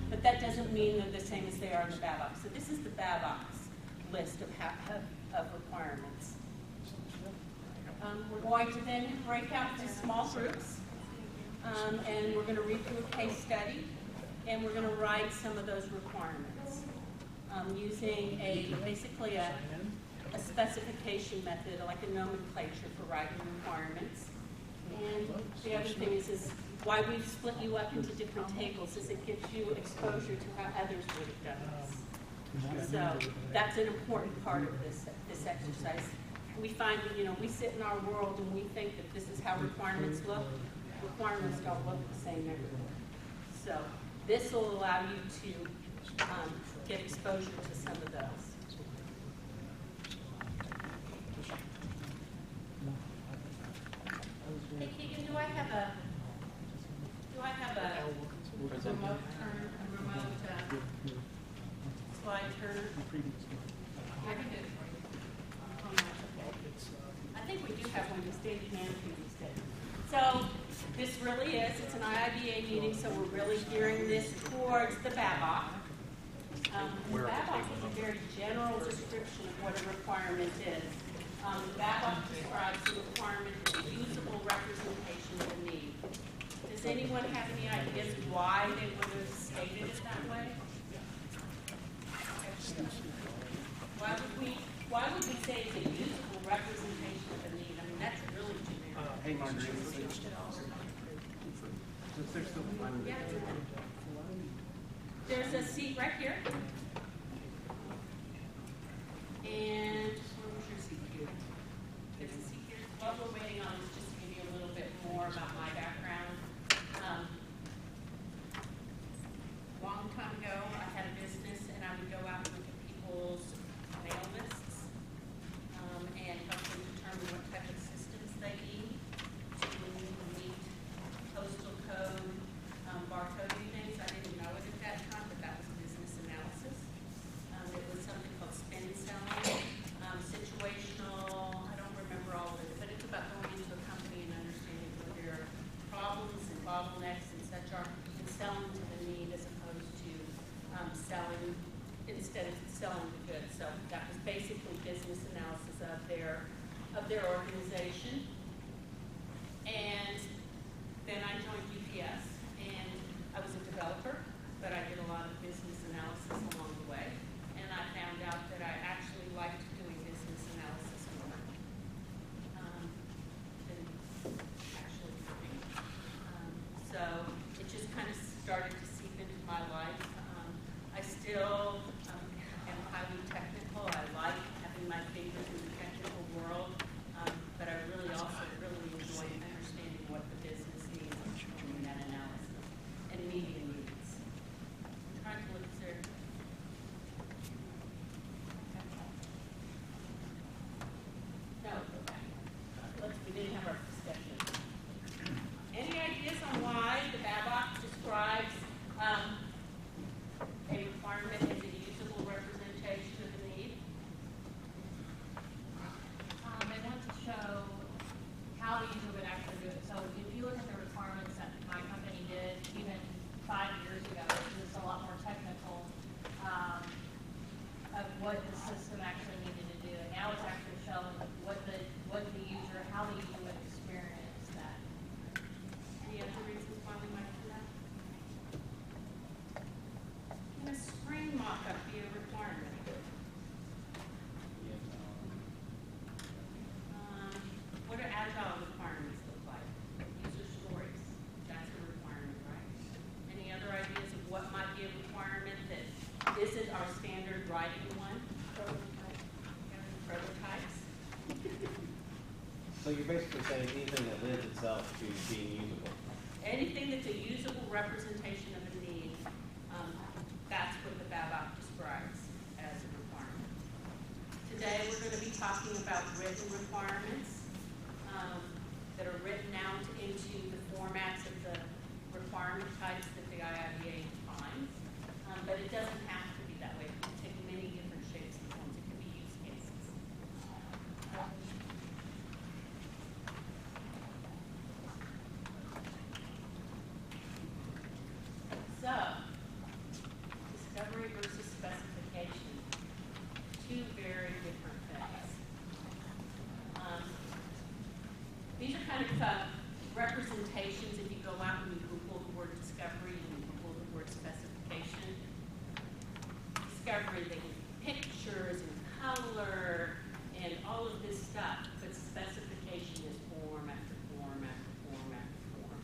but that doesn't mean they're the same as they are in the BABOX. So this is the BABOX list of requirements. We're going to then break out into small groups, and we're going to read through a case study, and we're going to write some of those requirements using basically a specification method, like a nomenclature for writing requirements. And the other thing is why we've split you up into different tables is it gives you exposure to how others would have done this. So that's an important part of this exercise. We find that, we sit in our world and we think that this is how requirements look. Requirements don't look the same everywhere. So this will allow you to get exposure to some of those. Hey Keegan, do I have a remote slide turner? I can do it for you. I think we do have one of state management these days. So this really is, it's an IIBA meeting, so we're really gearing this towards the BABOC. The BABOC is a very general description of what a requirement is. The BABOC describes the requirement as a usable representation of the need. Does anyone have any ideas why they would have stated it that way? Why would we say it's a usable representation of the need? I mean, that's really generic. Hey, Marguerite. Yeah, there's a seat right here. And where was your seat here? There's a seat here. What we're waiting on is just to give you a little bit more about my background. Long time ago, I had a business, and I would go out and look at people's mail lists and help them determine what type of systems they need to meet postal code, barcoding things. I didn't know it at that time, but that was business analysis. It was something called spin selling, situational. I don't remember all of it, but it's about going into a company and understanding what their problems and bottlenecks and such are, and selling to the need as opposed to selling instead of selling the goods. So that was basically business analysis of their organization. And then I joined UPS, and I was a developer, but I did a lot of business analysis along the way. And I found out that I actually liked doing business analysis more than actually doing. So it just kind of started to seep into my life. I still am highly technical. I like having my fingers in the technical world, but I really also enjoy understanding what the business needs and doing that analysis and meeting needs. I'm trying to look through. No, okay. We didn't have our discussion. Any ideas on why the BABOC describes a requirement as a usable representation of the need? They want to show how the user would actually do it. So if you look at the requirements that my company did even 5 years ago, it's a lot more technical of what the system actually needed to do. And now it's actually showing what the user, how the user would experience that. Any other reasons why we might do that? Can a screen mock-up be a requirement? What do agile requirements look like? User stories, that's a requirement, right? Any other ideas of what might be a requirement that isn't our standard writing one? Prototypes? So you're basically saying anything that lends itself to being usable. Anything that's a usable representation of a need, that's what the BABOC describes as a requirement. Today we're going to be talking about written requirements that are written out into the formats of the requirement types that the IIBA defines. But it doesn't have to be that way. It can take many different shapes and forms. It can be use cases. So, discovery, they give pictures and color and all of this stuff, but specification is form after form after form after form.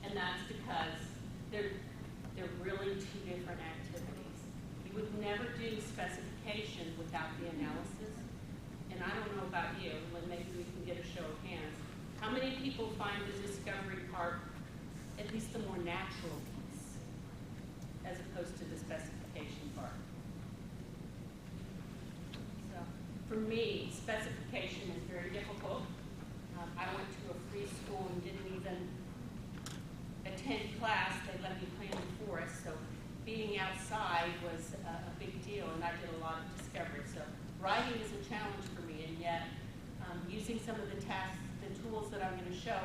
And that's because they're really two different activities. You would never do specification without the analysis. And I don't know about you, but maybe we can get a show of hands. How many people find the discovery part at least the more natural piece, as opposed to the specification part? So, for me, specification is very difficult. I went to a free school and didn't even attend class. They let me play in the forest, so being outside was a big deal, and I did a lot of discovery. So writing is a challenge for me, and yet using some of the tasks, the tools that I'm going to show,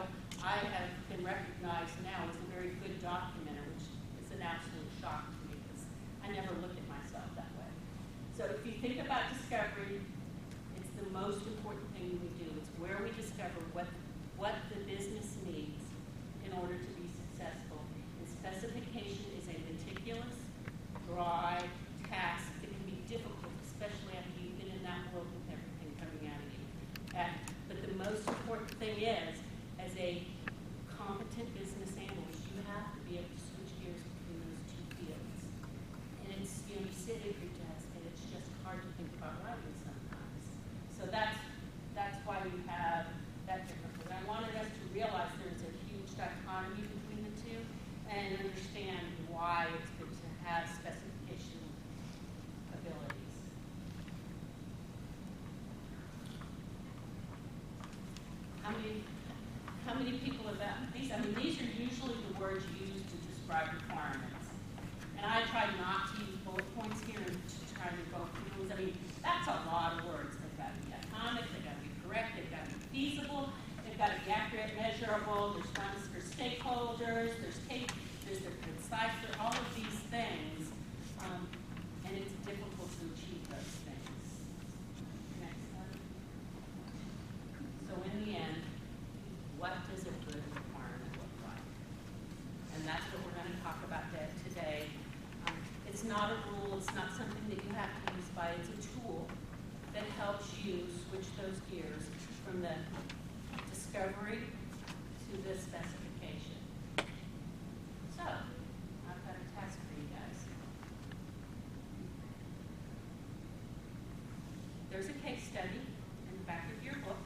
I have been recognized now as a very good documenter, which is an absolute shock to me because I never look at myself that way. So if you think about discovery, it's the most important thing we do. It's where we discover what the business needs in order to be successful. And specification is a meticulous, dry task that can be difficult, especially after you've been in that world with everything coming out of you. But the most important thing is, as a competent business analyst, you have to be able to switch gears between those two fields. And it's, you sit at your desk and it's just hard to think about writing sometimes. So that's why we have that difference. And I wanted us to realize there's a huge dichotomy between the two and understand why it's good to have specification abilities. How many people have that? These are usually the words used to describe requirements. And I try not to use bullet points here and to try to go through those. I mean, that's a lot of words. They've got to be atomic, they've got to be correct, they've got to be feasible, they've got to be accurate, measurable, there's ones for stakeholders, there's the concise, all of these things. And it's difficult to achieve those things. Next slide. So in the end, what does a good requirement look like? And that's what we're going to talk about today. It's not a rule, it's not something that you have to use by, it's a tool that helps you switch those gears from the discovery to the specification. So, I've got a task for you guys. There's a case study in the back of your book,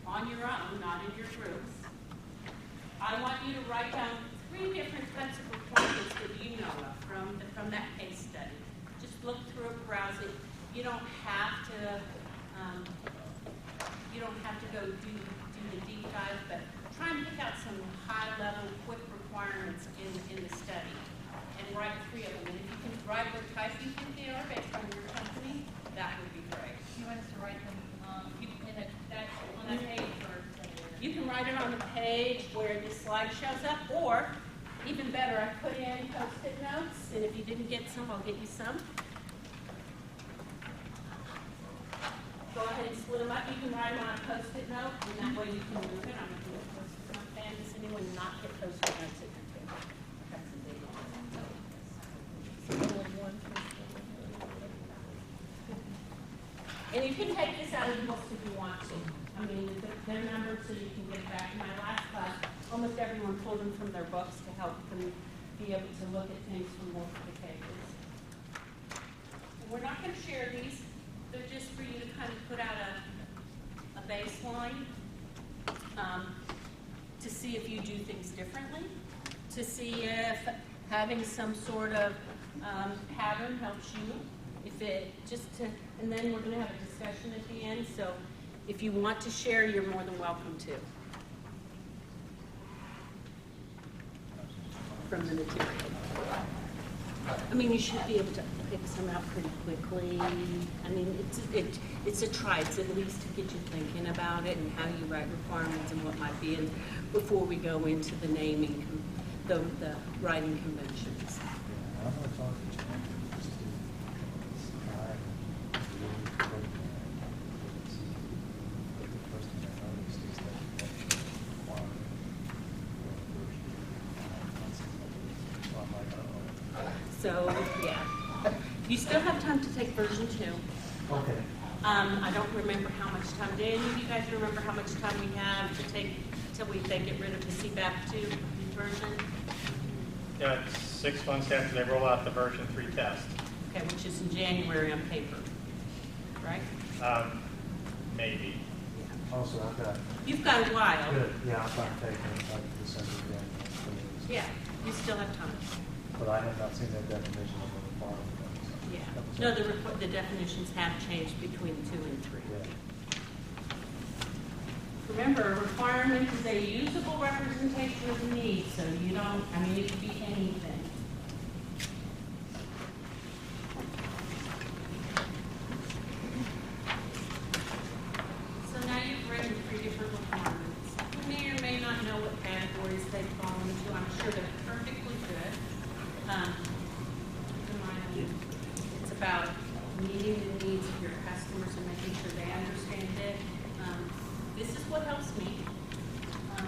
on your own, not in your groups. I want you to write down 3 different types of requirements that you know of from that case study. Just look through it, browse it. You don't have to go do the deep dive, but try and pick out some high-level, quick requirements in the study and write 3 of them. And if you can write what type you think they are based on your company, that would be great. You want us to write them on that page, or? You can write it on the page where this slide shows up, or even better, I put in Post-it notes, and if you didn't get some, I'll get you some. Go ahead and split them up. You can write them on a Post-it note, and that way you can move it. I'm going to do a Post-it note fan. Does anyone not get Post-it notes at your table? That's a big one. And you can take this out of the books if you want to. I mean, they're numbered so you can get it back. In my last class, almost everyone pulled them from their books to help them be able to look at things from multiple pages. And we're not going to share these. They're just for you to kind of put out a baseline to see if you do things differently, to see if having some sort of pattern helps you. And then we're going to have a discussion at the end. So if you want to share, you're more than welcome to. From the material. I mean, you should be able to pick some out pretty quickly. I mean, it's a try. It's at least to get you thinking about it and how you write requirements and what might be in before we go into the naming, the writing conventions. So, yeah. You still have time to take version 2. Okay. I don't remember how much time. Do any of you guys remember how much time we have to take till they get rid of the CBAP 2 version? Yeah, it's 6 months after they roll out the version 3 test. Okay, which is in January on paper, right? Maybe. Also, I've got, You've got a while. good, yeah, I've got taken like December, January. Yeah, you still have time. But I have not seen that definition of the requirement. Yeah. No, the definitions have changed between 2 and 3. Yeah. Remember, a requirement is a usable representation of the need, so you don't, I mean, it could be anything. So now you've written 3 different requirements. You may or may not know what categories they fall into. I'm sure they're perfectly good. Keep in mind, it's about meeting the needs of your customers and making sure they understand it. This is what helps me,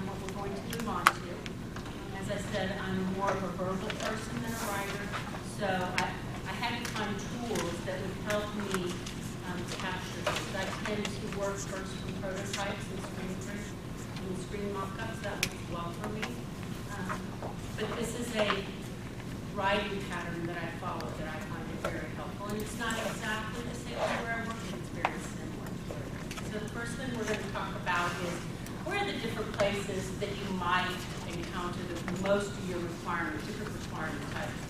what we're going to move on to. As I said, I'm more of a verbal person than a writer, so I had to find tools that would help me capture this. I tend to work first from prototypes and screen mock-ups. That works well for me. But this is a writing pattern that I follow that I find it very helpful. And it's not exactly the same everywhere I work, but it's very similar to it. So the first thing we're going to talk about is where are the different places that you might encounter most of your different requirement types.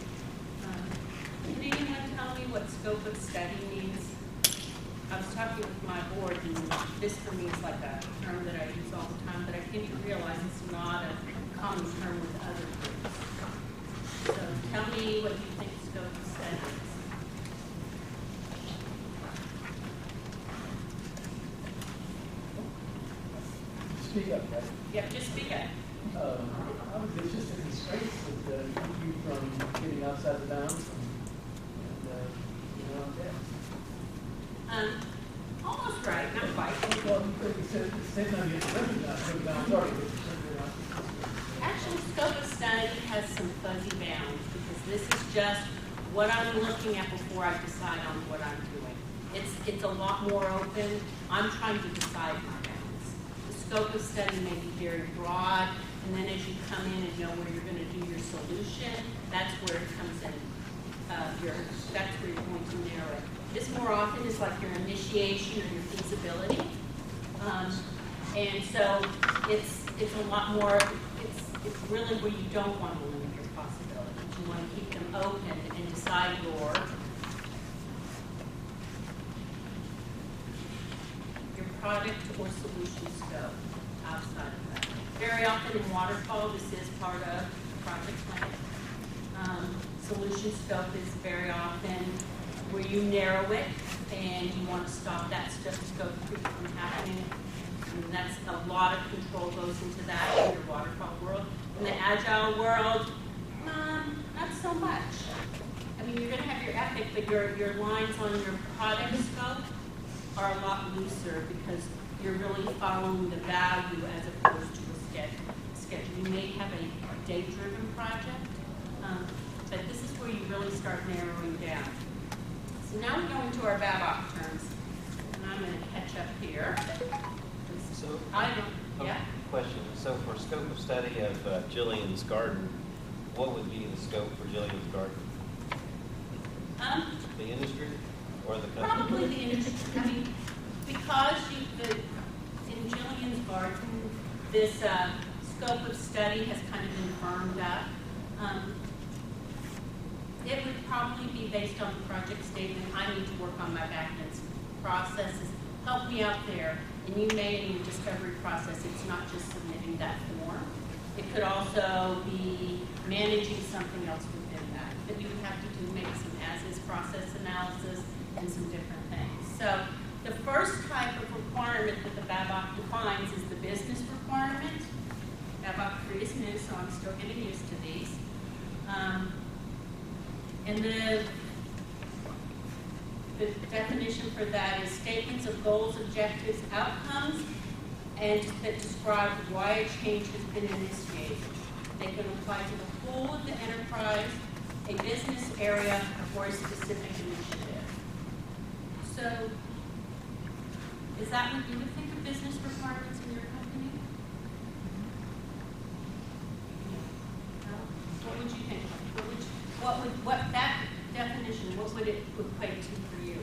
Can anyone tell me what scope of study means? I was talking with my board, and this for me is like a term that I use all the time, but I came to realize it's not a common term with other groups. So tell me what you think scope of study is. Speak up, right? Yep, just speak up. There's just a constraint that keep you from getting outside the bounds and you know, yeah. Almost right, not quite. Well, you said at the same time you have to recognize the bounds are, but you're not. Actually, scope of study has some fuzzy bounds because this is just what I'm looking at before I decide on what I'm doing. It's a lot more open. I'm trying to decide my bounds. The scope of study may be very broad, and then as you come in and know where you're going to do your solution, that's where it comes in. That's where you're going to narrow it. This more often is like your initiation or your feasibility, and so it's a lot more. It's really where you don't want to limit your possibilities. You want to keep them open and decide your product or solution scope outside of that. Very often in waterfall, this is part of the project plan. Solution scope is very often where you narrow it and you want to stop that scope creep from happening. And that's a lot of control goes into that in your waterfall world. In the agile world, not so much. I mean, you're going to have your epic, but your lines on your product scope are a lot looser because you're really following the value as opposed to a schedule. You may have a date-driven project, but this is where you really start narrowing down. So now we go into our BABOK terms, and I'm going to catch up here. So, Yeah. question. So for scope of study of Jillian's garden, what would be the scope for Jillian's garden? The industry or the company? Probably the industry. I mean, because in Jillian's garden, this scope of study has kind of been firmed up. It would probably be based on the project statement. I need to work on my back-end processes. Help me out there. And you may, in your discovery process, it's not just submitting that form. It could also be managing something else within that. That you would have to do maybe some as-is process analysis and some different things. So the first type of requirement that the BABOK defines is the business requirement. BABOK 3 is new, so I'm still getting used to these. And the definition for that is statements of goals, objectives, outcomes, and that describe why a change has been initiated. They can apply to the whole of the enterprise a business area or a specific initiative. So, is that what you would think of business requirements in your company? No? What would you think? What that definition, what would it equate to for you?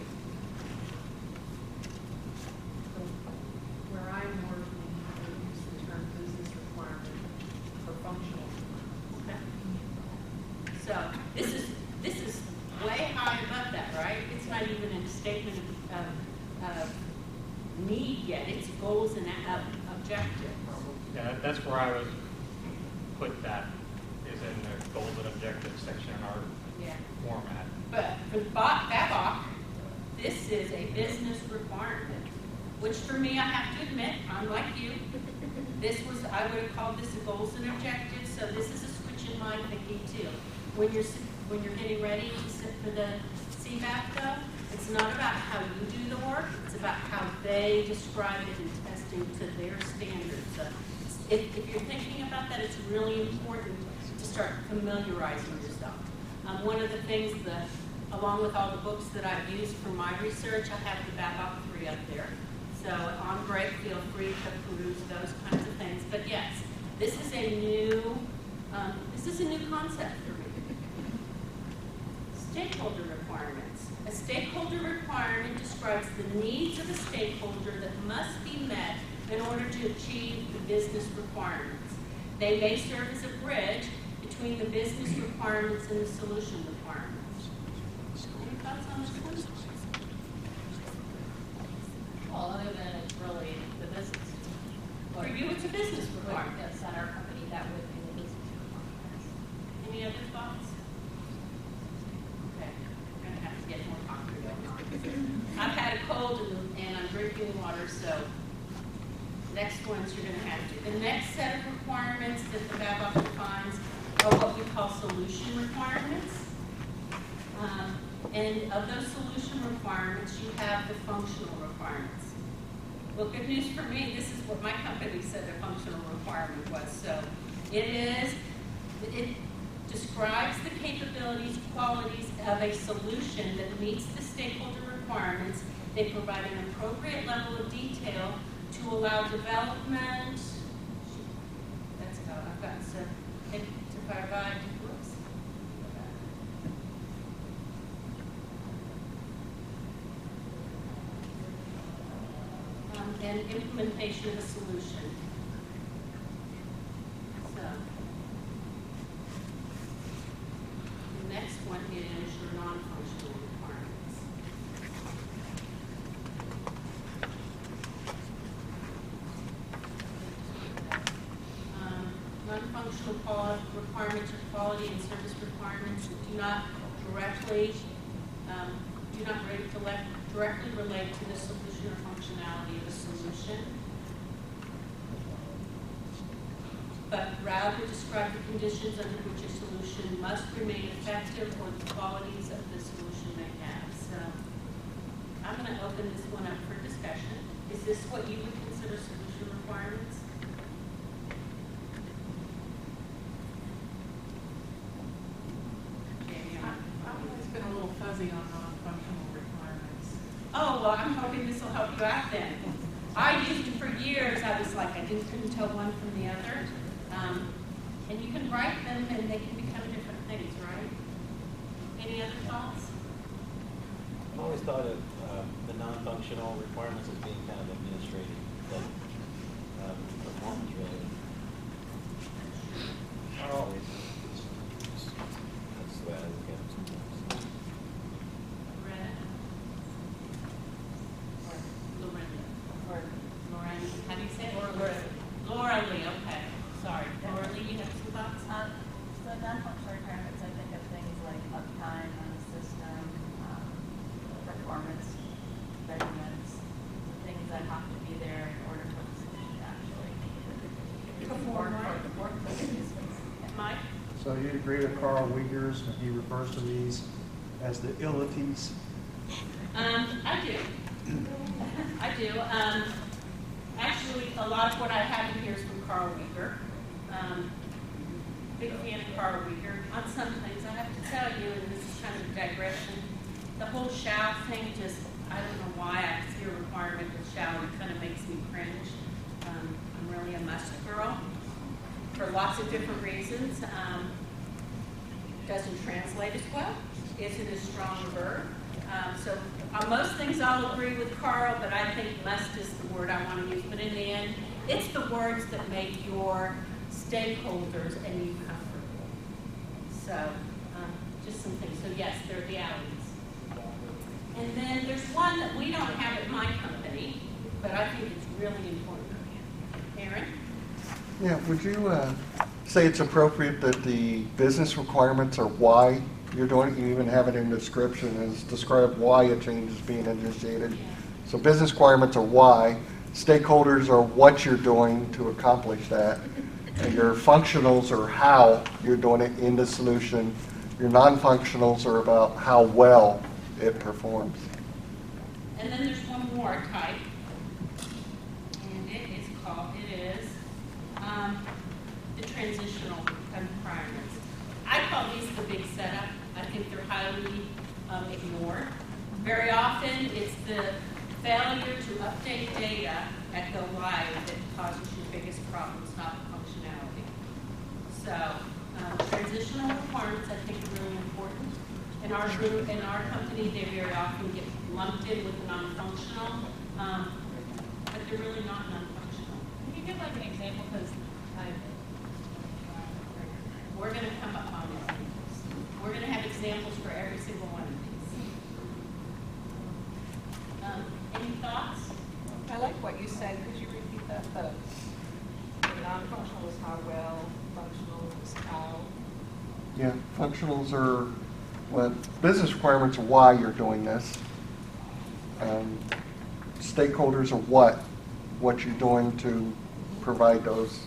Where I'm working, I use the term business requirement for functional. Okay. So, this is way high above that, right? It's not even a statement of need yet, it's goals and objectives. Yeah, that's where I would put that, is in the goals and objectives section in our Yeah. format. But for Babcock, this is a business requirement, which for me, I have to admit, unlike you, I would have called this a goals and objectives, so this is a switch in my thinking too. When you're getting ready to sit for the CBAC though, it's not about how you do the work, it's about how they describe it in testing to their standards. So if you're thinking about that, it's really important to start familiarizing yourself. One of the things that, along with all the books that I've used for my research, I have the Babcock 3 up there. So on break, feel free to peruse those kinds of things. But yes, this is a new concept for me. Stakeholder requirements. A stakeholder requirement describes the needs of a stakeholder that must be met in order to achieve the business requirements. They may serve as a bridge between the business requirements and the solution requirements. Any thoughts on this one? Well, other than it's really the business. For you, it's a business requirement. Yes, at our company, that would be the business requirements. Any other thoughts? Okay, we're gonna have to get more concrete going on. I've had a cold and I'm drinking water, so next ones you're gonna have to. The next set of requirements that the Babcock defines are what we call solution requirements. And of those solution requirements, you have the functional requirements. Well, good news for me, this is what my company said a functional requirement was. So it describes the capabilities, qualities of a solution that meets the stakeholder requirements. They provide an appropriate level of detail to allow development. That's how I've got to provide. Whoops. And implementation of a solution. So, the next one is your non-functional requirements. Non-functional requirements are quality and service requirements that do not directly relate to the solution or functionality of a solution, but rather describe the conditions under which a solution must remain effective or the qualities of the solution may have. So I'm going to open this one up for discussion. Is this what you would consider solution requirements? I've always been a little fuzzy on non-functional requirements. Oh, well, I'm hoping this will help you out then. I used it for years. I was like, I couldn't tell one from the other. And you can write them and they can become different things, right? Any other thoughts? I've always thought of the non-functional requirements as being kind of administrative, but performance related. Oh, That's the way I look at it sometimes. Loretta? Lorinda? Or Lorraine? How do you say it? Laura Lee, okay. Sorry. Laura Lee, you have some thoughts? So non-functional requirements, I think of things like uptime on the system, performance measurements, things that have to be there in order for the solution to actually Perform, work right? for the work for the participants. Mike? So you agree with Carl Wiegers when he refers to these as the illities? I do. I do. Actually, a lot of what I have in here is from Carl Wieger. big fan of Carl Uyghur. On some things, I have to tell you, and this is kind of a digression, the whole shall thing just, I don't know why I see a requirement with shall, and it kind of makes me cringe. I'm really a must girl for lots of different reasons. Doesn't translate as well, isn't as strong a verb. So on most things I'll agree with Carl, but I think must is the word I want to use. But in the end, it's the words that make your stakeholders and you comfortable. So just some things. So yes, they're realities. And then there's one that we don't have at my company, but I think it's really important. Aaron? Yeah, would you say it's appropriate that the business requirements are why you're doing it? You even have it in the description as describe why a change is being initiated. So business requirements are why, stakeholders are what you're doing to accomplish that, and your functionals are how you're doing it in the solution. Your non-functionals are about how well it performs. And then there's one more type, and it is the transitional requirements. I call these the big setup. I think they're highly ignored. Very often, it's the failure to update data at go live that causes your biggest problems, not the functionality. So, transitional requirements, I think, are really important. In our group, in our company, they very often get lumped in with the non-functional, but they're really not non-functional. Can you give like an example, because We're going to come up on it. We're going to have examples for every single one of these. Any thoughts? I like what you said. Could you repeat that? The non-functional is how well, functional is how. Yeah, functionals are, well, business requirements are why you're doing this. Stakeholders are what you're doing to provide those.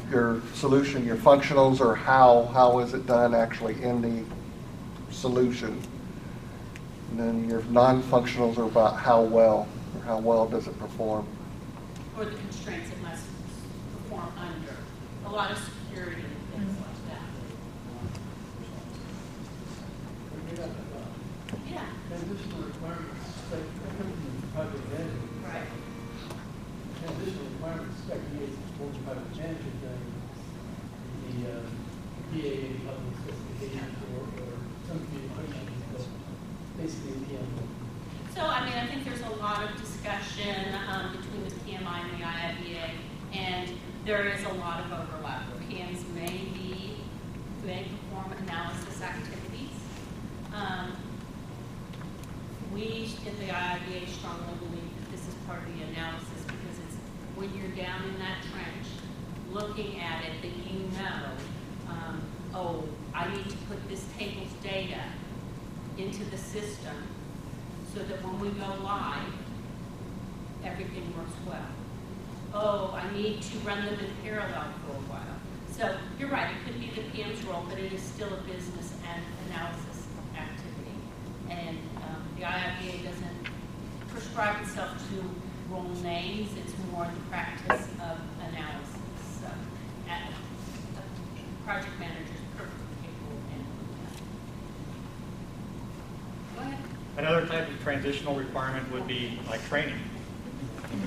Your solution, your functionals are how is it done actually in the solution. And then your non-functionals are about how well does it perform. Or the constraints it must perform under. A lot of security and things like that. Yeah. Transitional requirements, like, project management. Right. Transitional requirements, like, more project management than the PA public specifications or some communications, but basically PM. So, I mean, I think there's a lot of discussion between the PMI and the IIBA, and there is a lot of overlap. PMs may perform analysis activities. We at the IIBA strongly believe that this is part of the analysis because it's when you're down in that trench, looking at it, that you know, oh, I need to put this table's data into the system so that when we go live, everything works well. Oh, I need to run them in parallel for a while. So you're right, it could be the PM's role, but it is still a business and analysis activity. And the IIBA doesn't prescribe itself to role names, it's more the practice of analysis. So project managers perfectly capable of handling that. Go ahead. Another type of transitional requirement would be like training.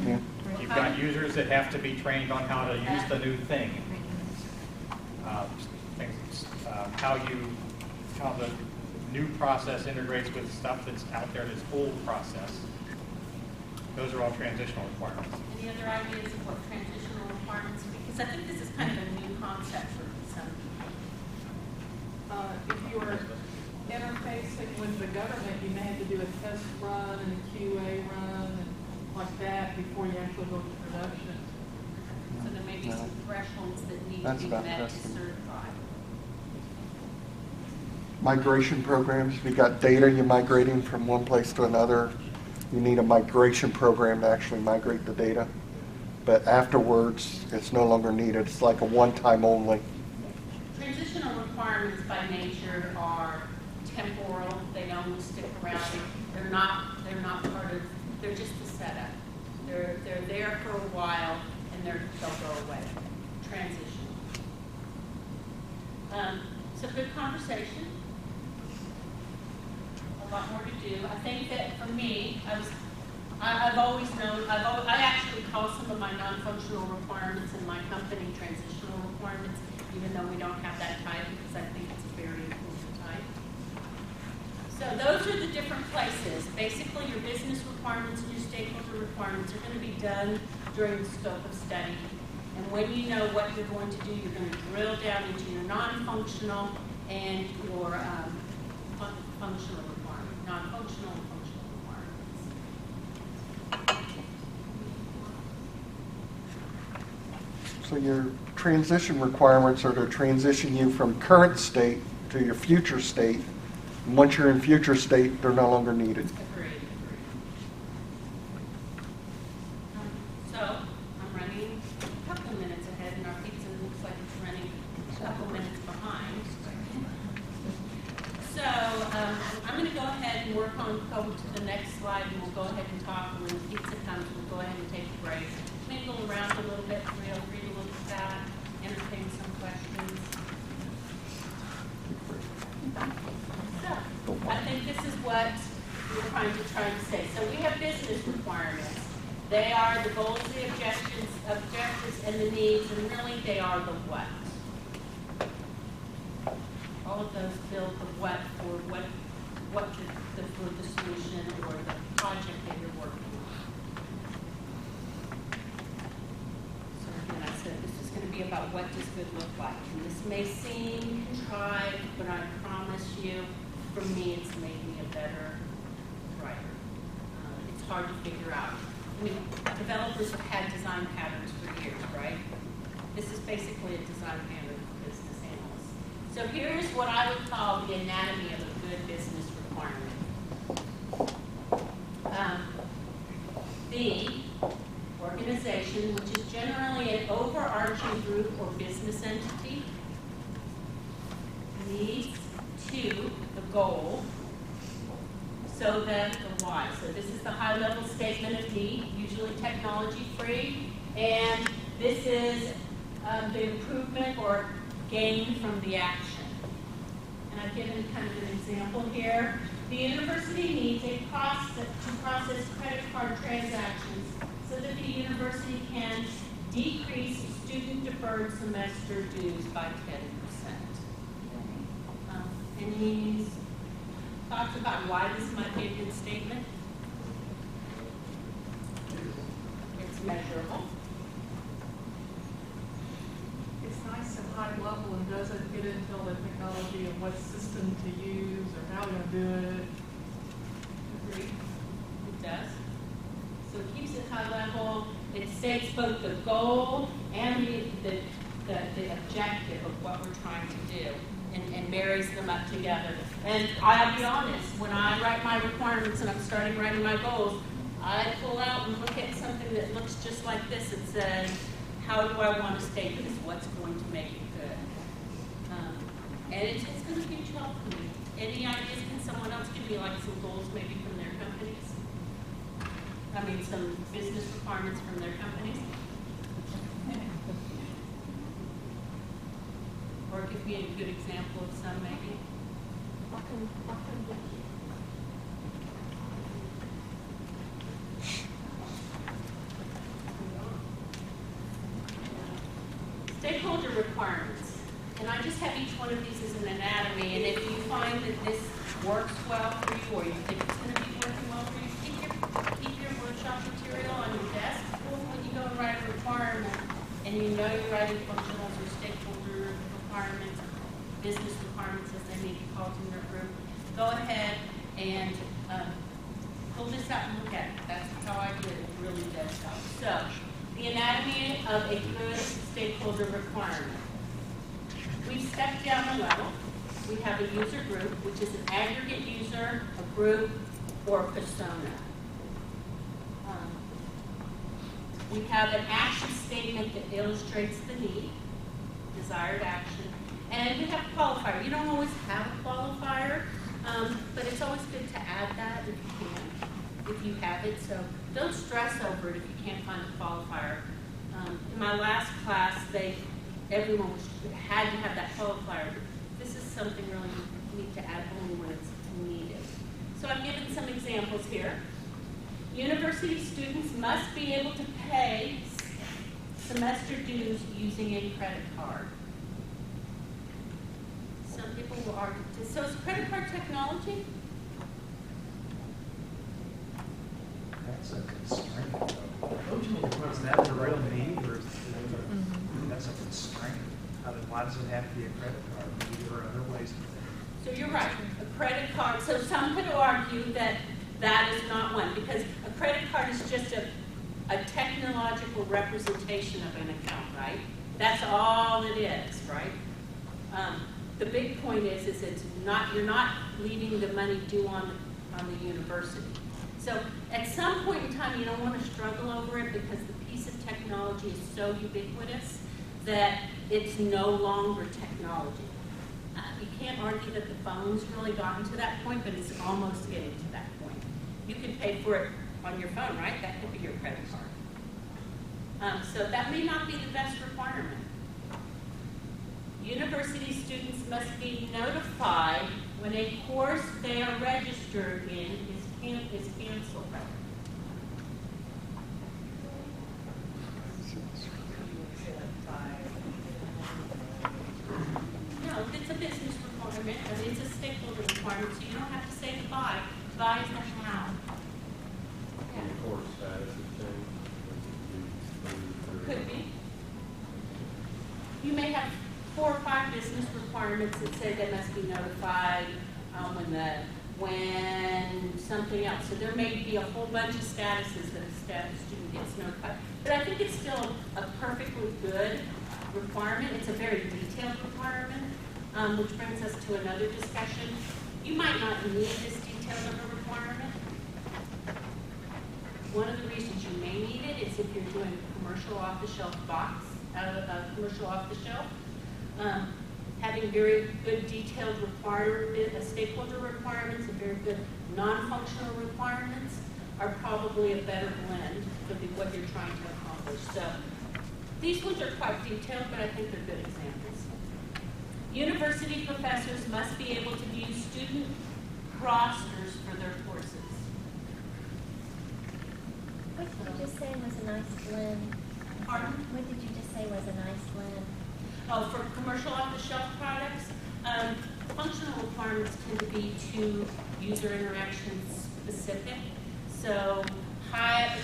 Yeah. You've got users that have to be trained on how to use the new thing. How the new process integrates with stuff that's out there that's old process. Those are all transitional requirements. Any other ideas of what transitional requirements? Because I think this is kind of a new concept for some people. If you're interfacing with the government, you may have to do a test run and a QA run and like that before you actually go to production. So there may be some thresholds that need to That's be about met to testing. certify. Migration programs, if you got data you're migrating from one place to another, you need a migration program to actually migrate the data. But afterwards, it's no longer needed. It's like a one-time only. Transitional requirements by nature are temporal. They don't stick around. They're not part of, they're just a setup. They're there for a while and they'll go away. Transitional. It's a good conversation. A lot more to do. I think that for me, I've always known, I actually call some of my non-functional requirements in my company transitional requirements, even though we don't have that type, because I think it's a very important type. So those are the different places. Basically, your business requirements and your stakeholder requirements are going to be done during the scope of study. And when you know what you're going to do, you're going to drill down into your non-functional and your functional requirements, non-functional and functional requirements. So your transition requirements are to transition you from current state to your future state. And once you're in future state, they're no longer needed. Agreed. So I'm running a couple of minutes ahead, and our pizza looks like it's running a couple minutes behind. So I'm going to go ahead and work on, go to the next slide, and we'll go ahead and talk. And when the pizza comes, we'll go ahead and take a break. Mingle around a little bit, feel free to look at that, entertain some questions. So, I think this is what we're trying to say. So we have business requirements. They are the goals, the objectives, and the needs, and really they are the what. All of those build the what for for the solution or the project that you're working on. So again, I said this is going to be about what does good look like. And this may seem contrived, but I promise you, for me, it's made me a better writer. It's hard to figure out. I mean, developers have had design patterns for years, right? This is basically a design pattern for business analysts. So here's what I would call the anatomy of a good business requirement. The organization, which is generally an overarching group or business entity, needs to the goal so that the why. So this is the high-level statement of need, usually technology-free, and this is the improvement or gain from the action. And I've given kind of an example here. The university needs a process to process credit card transactions so that the university can decrease student deferred semester dues by 10%. Any thoughts about why this might be a good statement? It's measurable. It's nice and high level and doesn't get into all the technology and what system to use or how to do it. Agreed. It does. So it keeps it high level. It states both the goal and the objective of what we're trying to do and marries them up together. And I'll be honest, when I write my requirements and I'm starting writing my goals, I pull out and look at something that looks just like this and says, how do I want to state this? What's going to make it good? And it's going to be huge help for me. Any ideas? Can someone else give me like some goals maybe from their companies? I mean, some business requirements from their companies? Or give me a good example of some maybe? Stakeholder requirements. And I just have each one of these as an anatomy, and if you find that this works well for you or you think it's going to be working well for you, keep your workshop material on your desk when you go and write a requirement and you know you're writing functionals or stakeholder requirements, business requirements as they may be called in their group. Go ahead and pull this out and look at it. That's how I do it. It really does help. So, the anatomy of a good stakeholder requirement. We've stepped down a level. We have a user group, which is an aggregate user, a group, or a persona. We have an action statement that illustrates the need, desired action, and we have a qualifier. You don't always have a qualifier, but it's always good to add that if you can, if you have it. So don't stress over it if you can't find a qualifier. In my last class, they everyone had to have that qualifier. This is something really you need to add only when it's needed. So I've given some examples here. University students must be able to pay semester dues using a credit card. Some people will argue, so is credit card technology? That's a constraint. Is that the real need, or is that's a constraint? Why does it have to be a credit card? Maybe there are other ways to do it. So you're right, a credit card, so some could argue that that is not one, because a credit card is just a technological representation of an account, right? That's all it is, right? The big point is it's not, you're not leaving the money due on the university. So at some point in time, you don't want to struggle over it because the piece of technology is so ubiquitous that it's no longer technology. You can't argue that the phone's really gotten to that point, but it's almost getting to that point. You could pay for it on your phone, right? That could be your credit card. So that may not be the best requirement. University students must be notified when a course they are registered in is canceled. No, it's a business requirement, and it's a stakeholder requirement, so you don't have to say buy. Buy is the how. Course status is Could be. You may have 4 or 5 business requirements that say they must be notified when something else. So there may be a whole bunch of statuses that a student gets notified. But I think it's still a perfectly good requirement. It's a very detailed requirement, which brings us to another discussion. You might not need this detailed of a requirement. One of the reasons you may need it is if you're doing a commercial off-the-shelf box, commercial off-the-shelf. Having very good detailed stakeholder requirements and very good non-functional requirements are probably a better blend for what you're trying to accomplish. So these ones are quite detailed, but I think they're good examples. University professors must be able to view student rosters for their courses. What did you just say was a nice blend? Pardon? What did you just say was a nice blend? Oh, for commercial off-the-shelf products, functional requirements tend to be too user interaction specific. So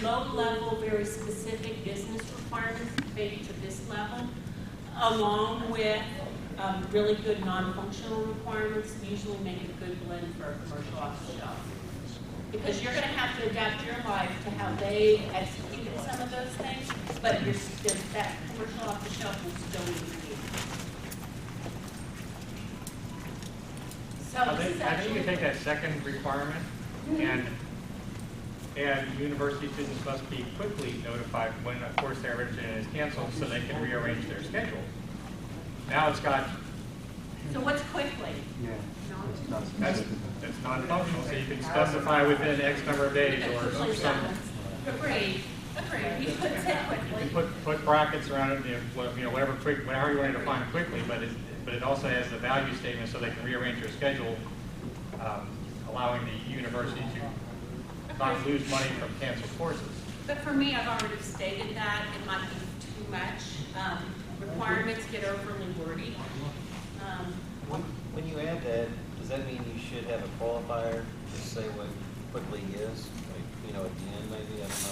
low-level, very specific business requirements, maybe to this level, along with really good non-functional requirements, usually make a good blend for a commercial off-the-shelf. Because you're going to have to adapt your life to how they executed some of those things, but that commercial off-the-shelf will still be used. So I think you can take that second requirement and university students must be quickly notified when a course they're registered in is canceled so they can rearrange their schedule. Now it's got. So what's quickly? Yeah. That's non-functional, so you can specify within X number of days or some. Agreed. You could say quickly. You can put brackets around it, whatever quick, whatever you want to define quickly, but it also has the value statement so they can rearrange their schedule, allowing the university to not lose money from canceled courses. But for me, I've already stated that it might be too much. Requirements get overly wordy. When you add that, does that mean you should have a qualifier to say what quickly is? Like, at the end maybe, I don't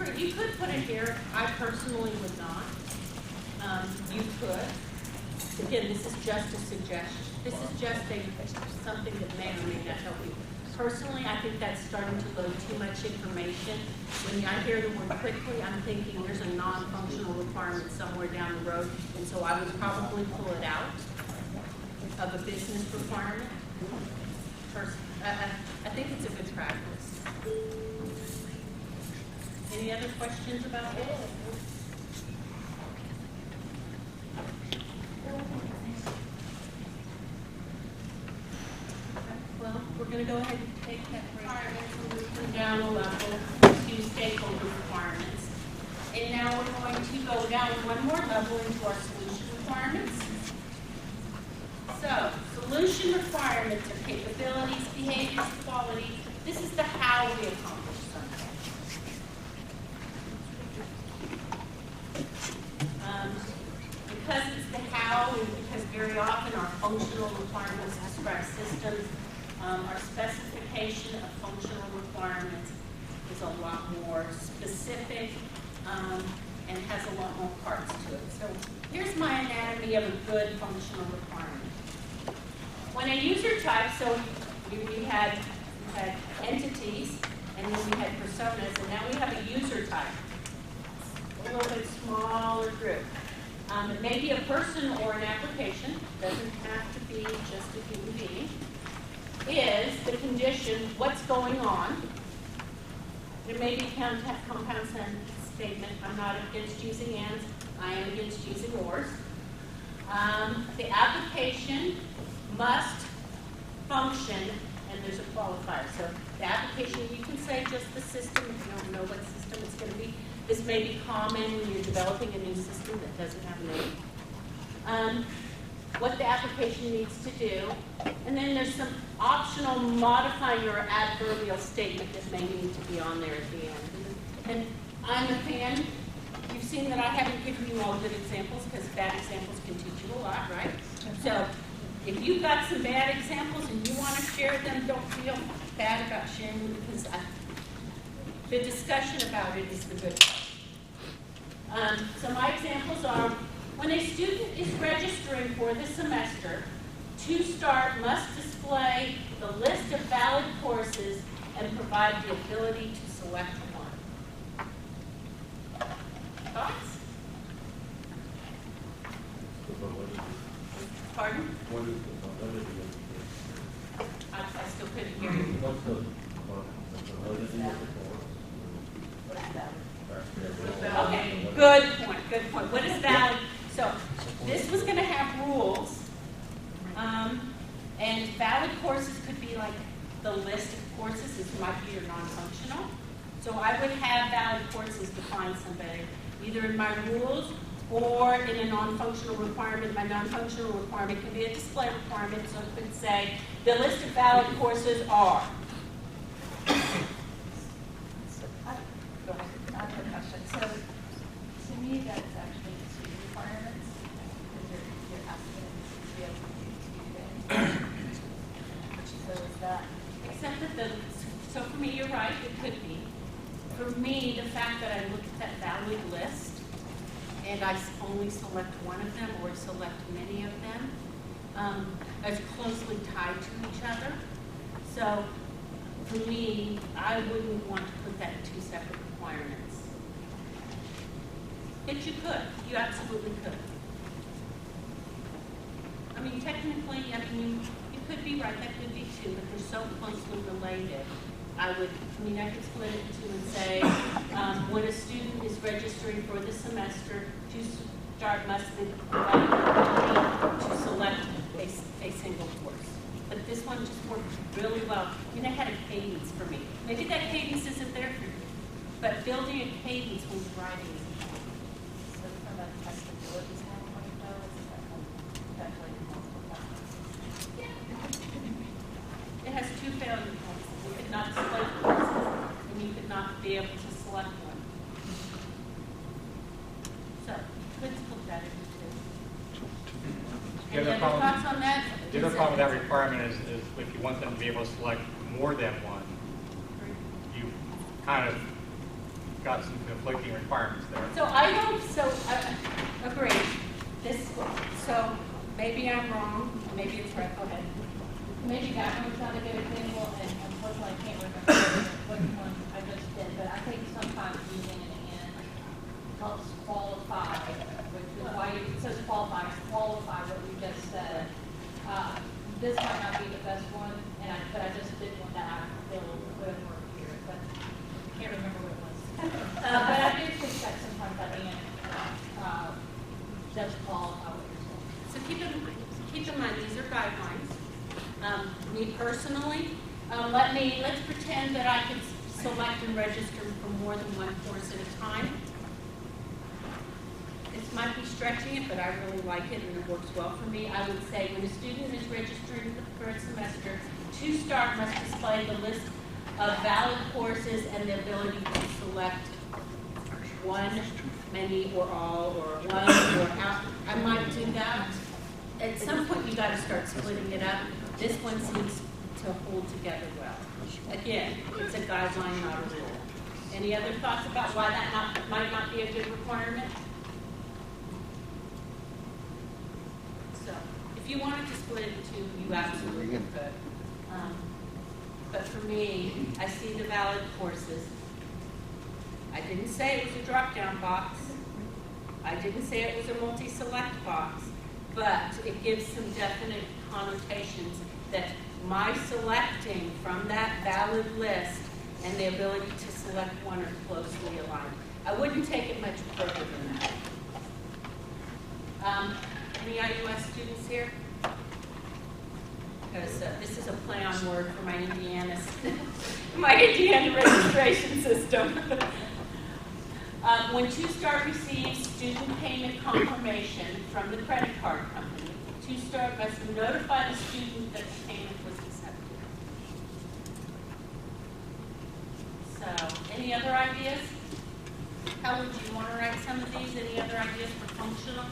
know. You could put it here. I personally would not. You could. Again, this is just a suggestion. This is just something that may or may not help you. Personally, I think that's starting to load too much information. When I hear the word quickly, I'm thinking there's a non-functional requirement somewhere down the road, and so I would probably pull it out of a business requirement. I think it's a good practice. Any other questions about it? Well, we're going to go ahead and take that requirement and move them down a level to stakeholder requirements. And now we're going to go down one more level into our solution requirements. So, solution requirements are capabilities, behaviors, qualities. This is the how we accomplish something. Because it's the how, and because very often our functional requirements describe systems, our specification of functional requirements is a lot more specific and has a lot more parts to it. So here's my anatomy of a good functional requirement. When a user type, so we had entities, and then we had personas, and now we have a user type, a little bit smaller group. It may be a person or an application, doesn't have to be just a human being, is the condition, what's going on. There may be a compound sentence statement. I'm not against using ands, I am against using ors. The application must function, and there's a qualifier. So the application, you can say just the system if you don't know what system it's going to be. This may be common when you're developing a new system that doesn't have a name. What the application needs to do, and then there's some optional modifying or adverbial statement that may need to be on there at the end. And I'm a fan. You've seen that I haven't given you all good examples because bad examples can teach you a lot, right? So if you've got some bad examples and you want to share them, don't feel bad about sharing them because the discussion about it is the good part. So my examples are, when a student is registering for the semester, To Start must display the list of valid courses and provide the ability to select one. Thoughts? Pardon? What is the validity of I still couldn't hear you. What's the validity of the course? Okay, good point, good point. What is valid? So this was going to have rules, and valid courses could be like the list of courses. This might be your non-functional. So I would have valid courses define somebody, either in my rules or in a non-functional requirement. My non-functional requirement can be a display requirement, so it could say, the list of valid courses are. Go ahead. I have a question. So, to me, that's actually two requirements, because you're asking them to be able to do two things. So is that, Except that so for me, you're right, it could be. For me, the fact that I look at that valid list, and I only select one of them or select many of them, as closely tied to each other. So for me, I wouldn't want to put that in two separate requirements. But you could. You absolutely could. I mean, technically, you could be right. That could be two, but they're so closely related. I could split it in two and say, when a student is registering for the semester, To Start must provide the ability to select a single course. But this one just worked really well. I mean, it had a cadence for me. Maybe that cadence isn't there for you, but building a cadence when you're writing is important. so from a testability standpoint, though, is that definitely multiple factors? Yeah. It has two failure points. You could not display courses, and you could not be able to select one. So, let's put that into two. Any other thoughts on that? The other problem with that requirement is if you want them to be able to select more than one, you kind of got some conflicting requirements there. So agree. So maybe I'm wrong, maybe it's right, go ahead. Maybe that one's not a good example, and unfortunately I can't remember which one I just did, but I think sometimes using an and helps qualify, which is why it says qualify what we just said. This might not be the best one, but I just did one that I feel would work here, but I can't remember what it was. But I do think that sometimes that and does qualify what you're saying. So keep in mind, these are guidelines. Me personally, let's pretend that I could select and register for more than one course at a time. this might be stretching it, but I really like it and it works well for me. I would say when a student is registering for the current semester, 2-Star must display the list of valid courses and the ability to select one, many, or all, or one, or out. I might do that. At some point, you gotta start splitting it up. This one seems to hold together well. Again, it's a guideline, not a rule. Any other thoughts about why that might not be a good requirement? So, if you wanted to split it into two, you absolutely could. But for me, I see the valid courses. I didn't say it was a drop-down box. I didn't say it was a multi-select box, but it gives some definite connotations that my selecting from that valid list and the ability to select one are closely aligned. I wouldn't take it much further than that. Any IUS students here? Because this is a play on word for my Indiana registration system. When 2-Star receives student payment confirmation from the credit card company, 2-Star must notify the student that the payment was accepted. So, any other ideas? How would you want to write some of these? Any other ideas for functional?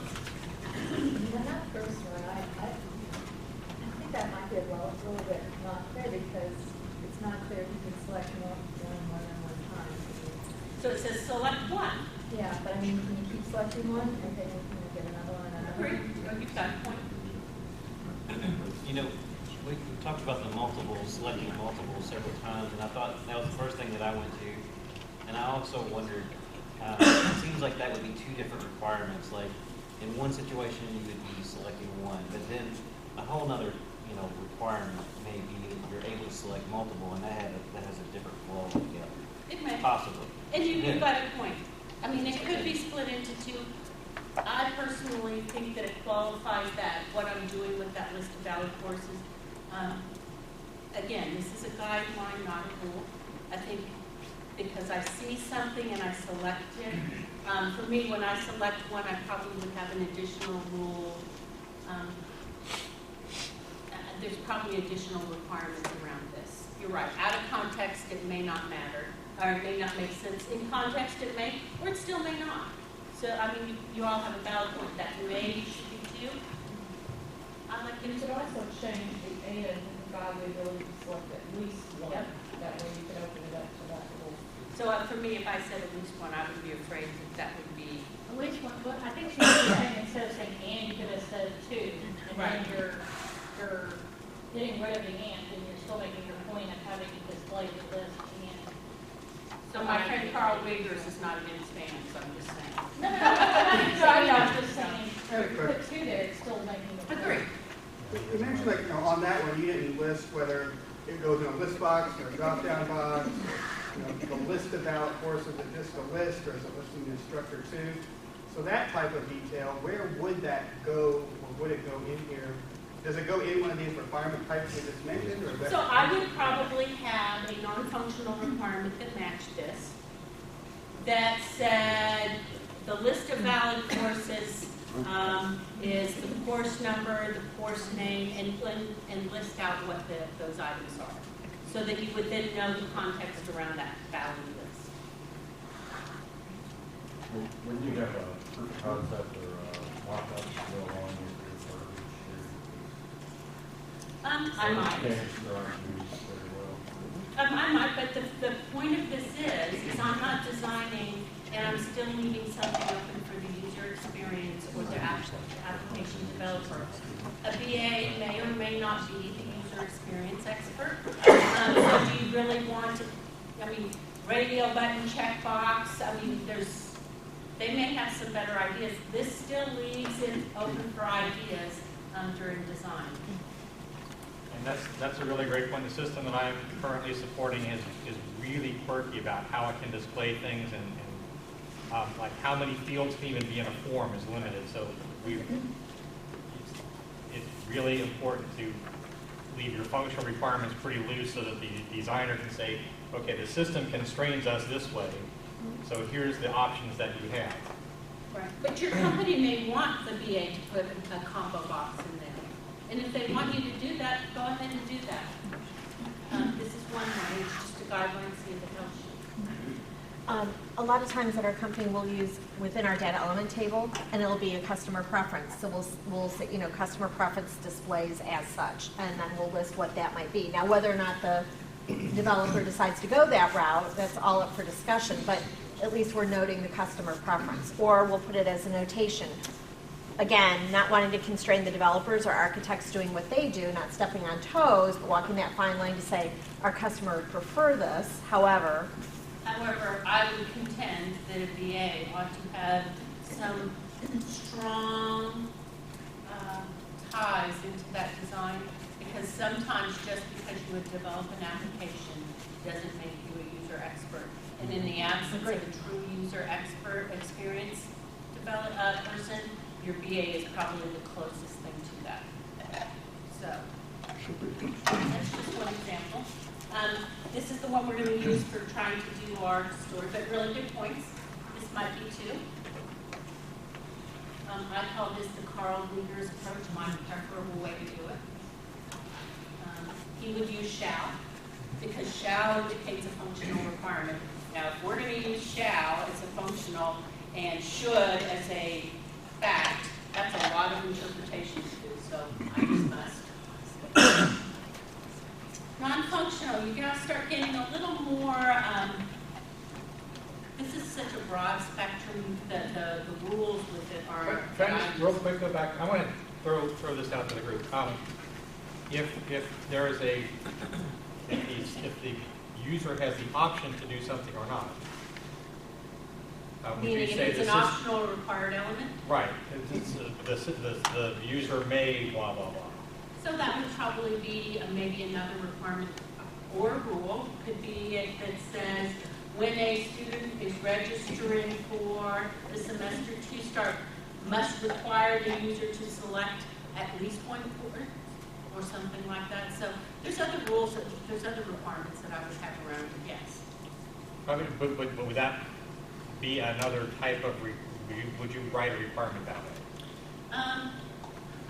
On that first one, I think that might be a little bit not fair because it's not clear if you can select more than one time. So it says select one. Yeah, but I mean, can you keep selecting one and then you get another one and another Great. one? Oh, you've got a point. You know, we talked about the multiples, selecting multiples several times, and I thought that was the first thing that I went to. And I also wondered, it seems like that would be two different requirements. Like in one situation, you would be selecting one, but then a whole other, requirement may be that you're able to select multiple, and that has a different flow together. It may. Possibly. And you've got a point. I mean, it could be split into two. I personally think that it qualifies that, what I'm doing with that list of valid courses. Again, this is a guideline, not a rule. I think because I see something and I select it. For me, when I select one, I probably would have an additional rule. There's probably additional requirements around this. You're right. Out of context, it may not matter, or it may not make sense. In context, it may, or it still may not. So, I mean, you all have a valid point. That may should be two. I like You it. could also change the and to provide the ability to select at least one. Yep. That way you could open it up to that rule. So for me, if I said at least one, I would be afraid that that would be. Which one, but I think she was saying instead of saying and, you could have said two. And Right. then you're getting rid of the and, and you're still making your point of having to display the list and. So my friend Carl Wiggers is not against fans, so I'm just saying. No, I'm just saying, if you put two there, it's still making the point. Agree. You mentioned, like, on that one, you didn't list whether it goes in a list box or a drop-down box, the list of valid courses, is it just a list, or is it listing the instructor too? So that type of detail, where would that go, or would it go in here? Does it go in one of these requirement types we just mentioned, or is that? So I would probably have a non-functional requirement that matched this, that said the list of valid courses is the course number, the course name, and list out what those items are, so that you would then know the context around that valid list. When you have a proof of concept or a mock-up to go along with your verbiage I might. here, can't used very well. I might, but the point of this is I'm not designing, and I'm still leaving something open for the user experience or the application developer. A BA may or may not be the user experience expert. So do you really want to, radio button checkbox, they may have some better ideas. This still leaves it open for ideas during design. And that's a really great point. The system that I'm currently supporting is really quirky about how it can display things and like how many fields can even be in a form is limited. So it's really important to leave your functional requirements pretty loose so that the designer can say, okay, the system constrains us this way, so here's the options that you have. Right, but your company may want the VA to put a combo box in there. And if they want you to do that, go ahead and do that. This is one way, it's just a guideline, see if it helps you. A lot of times at our company, we'll use within our data element table, and it'll be a customer preference. So we'll say, you know, customer preference displays as such, and then we'll list what that might be. Now, whether or not the developer decides to go that route, that's all up for discussion, but at least we're noting the customer preference. Or we'll put it as a notation. Again, not wanting to constrain the developers or architects doing what they do, not stepping on toes, but walking that fine line to say, our customer would prefer this, however, I would contend that a VA ought to have some strong ties into that design, because sometimes just because you would develop an application doesn't make you a user expert. And in the absence of a true user expert experience person, your VA is probably the closest thing to that. So that's just one example. This is the one we're going to use for trying to do our story, but really good points. This might be two. I call this the Carl Luger's approach, my preferable way to do it. He would use shall, because shall indicates a functional requirement. Now, if we're going to use shall as a functional and should as a fact, that's a lot of interpretation to do, so I just must. Non-functional, you gotta start getting a little more, this is such a broad spectrum that the rules with it are. Can I just real quick go back? I want to throw this out to the group. If there is if the user has the option to do something or not. Meaning if it's an optional or required element? Right. The user may blah, blah, blah. So that would probably be maybe another requirement or rule. Could be it that says when a student is registering for the semester to start, must require the user to select at least one course or something like that. So there's other rules, there's other requirements that I would have around it, yes. I mean, but would that be another type of, would you write a requirement that way?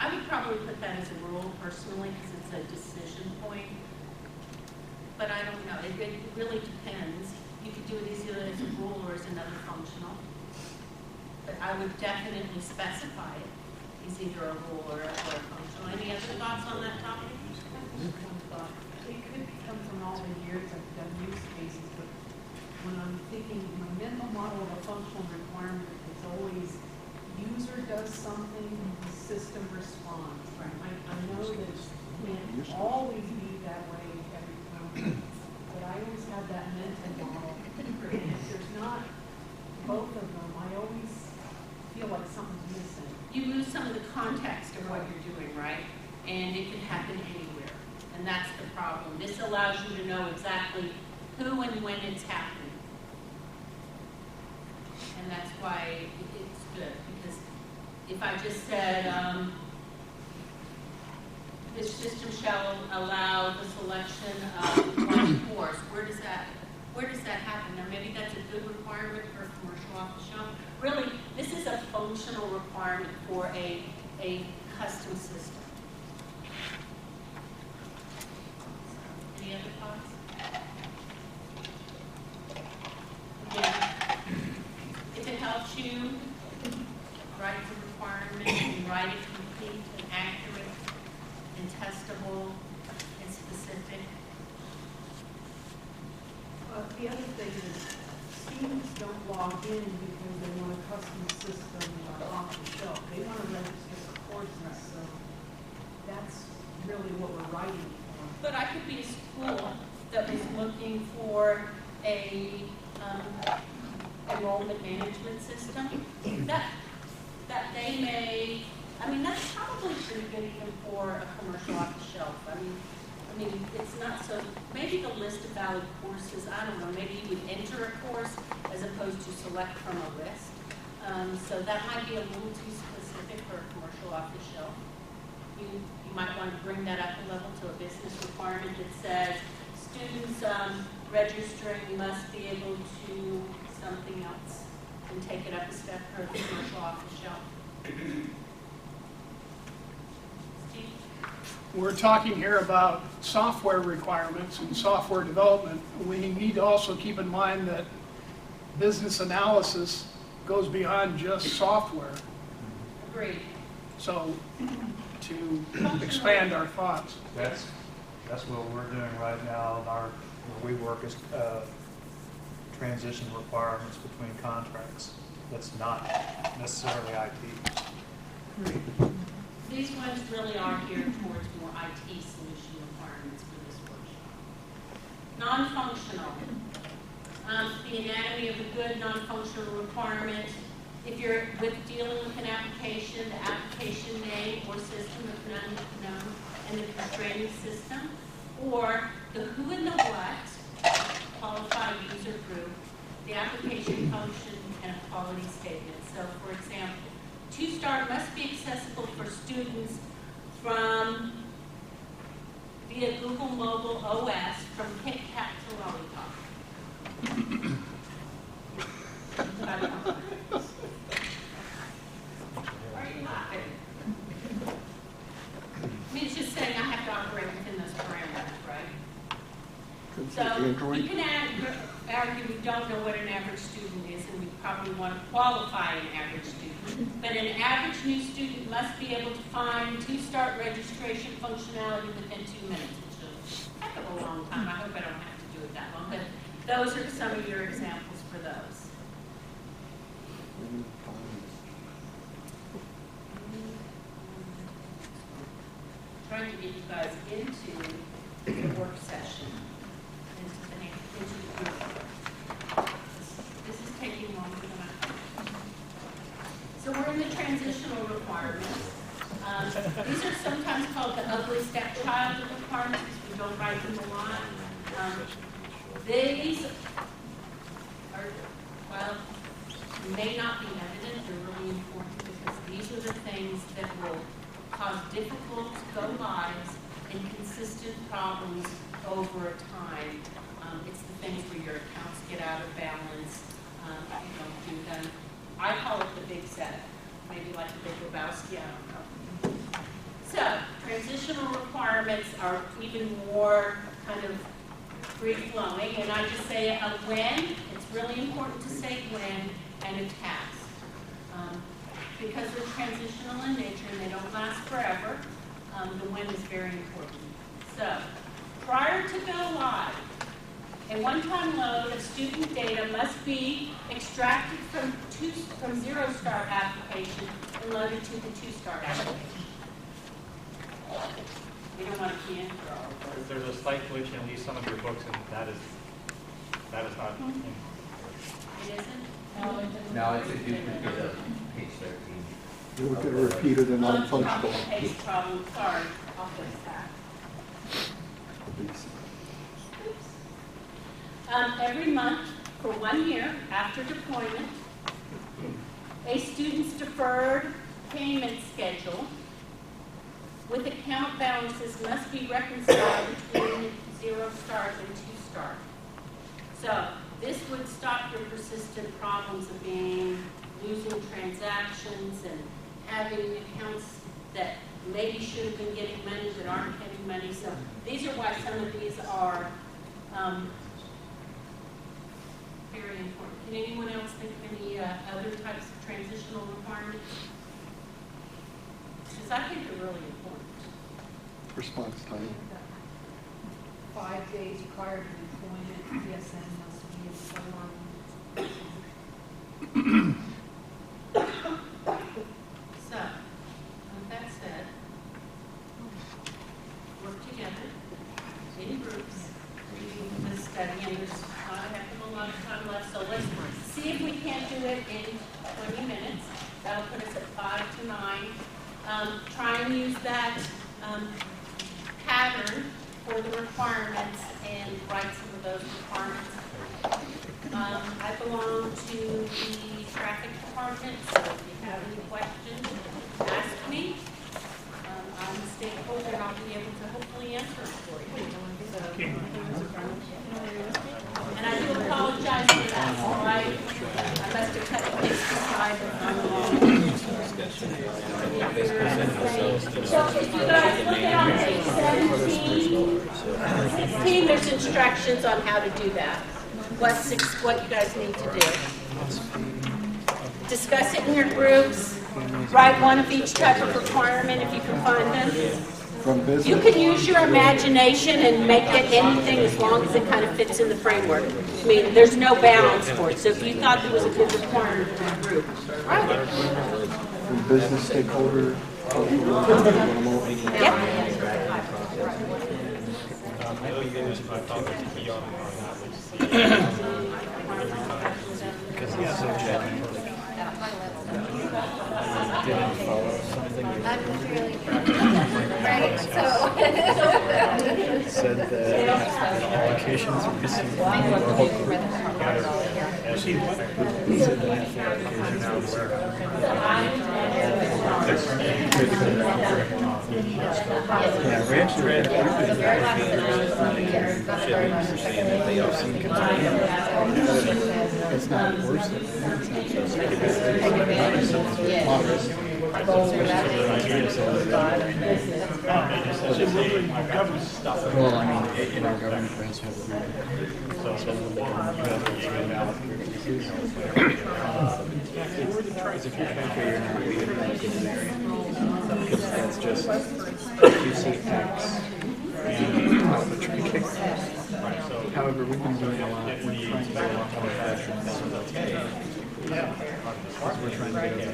I would probably put that as a rule personally because it's a decision point. But I don't know. It really depends. You could do it either as a rule or as another functional. But I would definitely specify it as either a rule or a functional. Any other thoughts on that topic? It could come from all the years I've done use cases, but when I'm thinking, my mental model of a functional requirement is always user does something, the system responds. Right. I know that it can't always be that way every time, but I always have that mental model. And if there's not both of them, I always feel like something's missing. You lose some of the context of what you're doing, right? And it can happen anywhere. And that's the problem. This allows you to know exactly who and when it's happening. And that's why it's good. Because if I just said, this system shall allow the selection of one course, where does that happen? Now, maybe that's a good requirement for a commercial off-the-shelf. Really, this is a functional requirement for a custom system. Any other thoughts? Again, if it helps you write the requirement and write it complete and accurate and testable and specific. The other thing is students don't log in because they want a custom system off the shelf. They want to register for courses, so that's really what we're writing for. But I could be a school that was looking for a enrollment management system that they may, I mean, that's probably pretty good even for a commercial off the shelf. I mean, it's not so, maybe the list of valid courses, I don't know, maybe you would enter a course as opposed to select from a list. So that might be a little too specific for a commercial off the shelf. You might want to bring that up a level to a business requirement that says students registering must be able to something else. and take it up a step or the commercial off the shelf. Steve? We're talking here about software requirements and software development. We need to also keep in mind that business analysis goes beyond just software. Agreed. So to expand our thoughts. That's what we're doing right now. Where we work is transition requirements between contracts. That's not necessarily IT. These ones really are geared towards more IT solution requirements for this workshop. Non-functional. The anatomy of a good non-functional requirement. If you're dealing with an application, the application name or system if none known, and the constraining system, or the who and the what, qualified user group, the application function, and a quality statement. So, for example, 2-star must be accessible for students from via Google Mobile OS from Kit Kat to Lollipop. Are you laughing? I mean, it's just saying I have to operate within those parameters, right? So you can argue we don't know what an average student is, and we probably want to qualify an average student. But an average new student must be able to find 2-star registration functionality within 2 minutes, which is a heck of a long time. I hope I don't have to do it that long. But those are some of your examples for those. Trying to get you guys into the work session, into the group. This is taking longer than I thought. So we're in the transitional requirements. These are sometimes called the ugly stepchild requirements because we don't write them a lot. These are, well, may not be evident. They're really important because these are the things that will cause difficult go-lives and consistent problems over time. It's the things where your accounts get out of balance, you don't do them. I call it the big setup, maybe like the Big Lebowski, I don't know. So, transitional requirements are even more kind of free-flowing, and I just say a when. It's really important to say when and a task. Because they're transitional in nature and they don't last forever, the when is very important. So, prior to go live, a one-time load of student data must be extracted from 0-star application and loaded to the 2-star application. We don't want to key in for all of those. There's a slight glitch in at least some of your books, and that is not. It isn't? No, it's a duplicate of page 13. You would get repeated and non-functional. Copy problem. Sorry, I'll fix that. Every month for 1 year after deployment, a student's deferred payment schedule with account balances must be reconciled between 0 stars and 2 stars. So this would stop your persistent problems of losing transactions and having accounts that maybe should have been getting money but aren't getting money. So these are why some of these are very important. Can anyone else think of any other types of transitional requirements? Because I think they're really important. Response time. 5 days prior to deployment, PSN must be informed. So, with that said, work together in groups, reading this study, and there's not a heck of a lot of time left, so let's see if we can't do it in 20 minutes. That'll put us at 5 to 9. Try and use that pattern for the requirements and write some of those requirements. I belong to the traffic department, so if you have any questions, ask me. I'm a stakeholder and I'll be able to hopefully answer it for you. And I do apologize for that, all right? I must us to cut and paste aside So if you guys look at on page 17, 16, there's instructions on how to do that. What you guys need to do. Discuss it in your groups. Write one of each type of requirement if you can find them. From business. You can use your imagination and make it anything as long as it kind of fits in the framework. I mean, there's no bounds for it. So if you thought there was a good requirement for the group, write it. From business stakeholder. Yep. Because it's so challenging. Didn't follow something. Right, so. Said that applications are missing. He said that half the applications are missing. Yeah, we actually read it's not worse than well, I mean, in our government grants have if you think you're not leaving that good area, because that's just QC X and arbitrary. However, we've been doing a lot. We're trying to do a lot more fashion. Because we're trying to get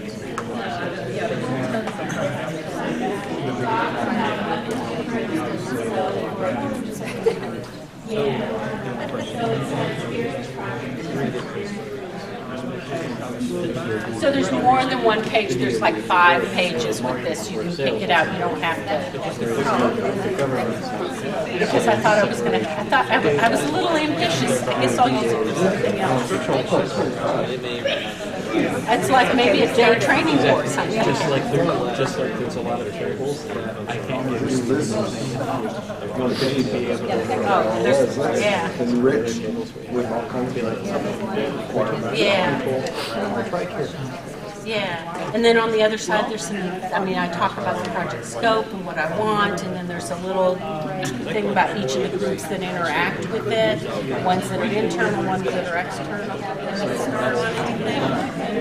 So there's more than one page. There's like 5 pages with this. You can pick it out. You don't have to. Because I thought I was going to. I was a little ambitious. I guess I'll use it for something else. It's like maybe a day training course. Just like there's a lot of tables that I can't get used to. Yeah. Enriched with all kinds of Yeah. Yeah, and then on the other side, there's some, I mean, I talk about the project scope and what I want, and then there's a little thing about each of the groups that interact with it, ones that are internal, ones that are external.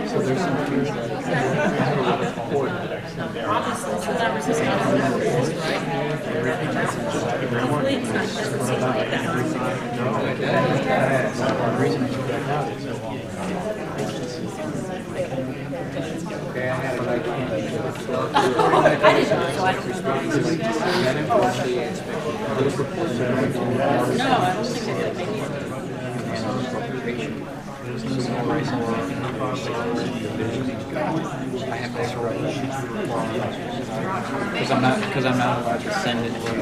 So there's some Obviously, so that was just kind of right? Hopefully, it's not, doesn't seem like that. Because I'm not allowed to send it to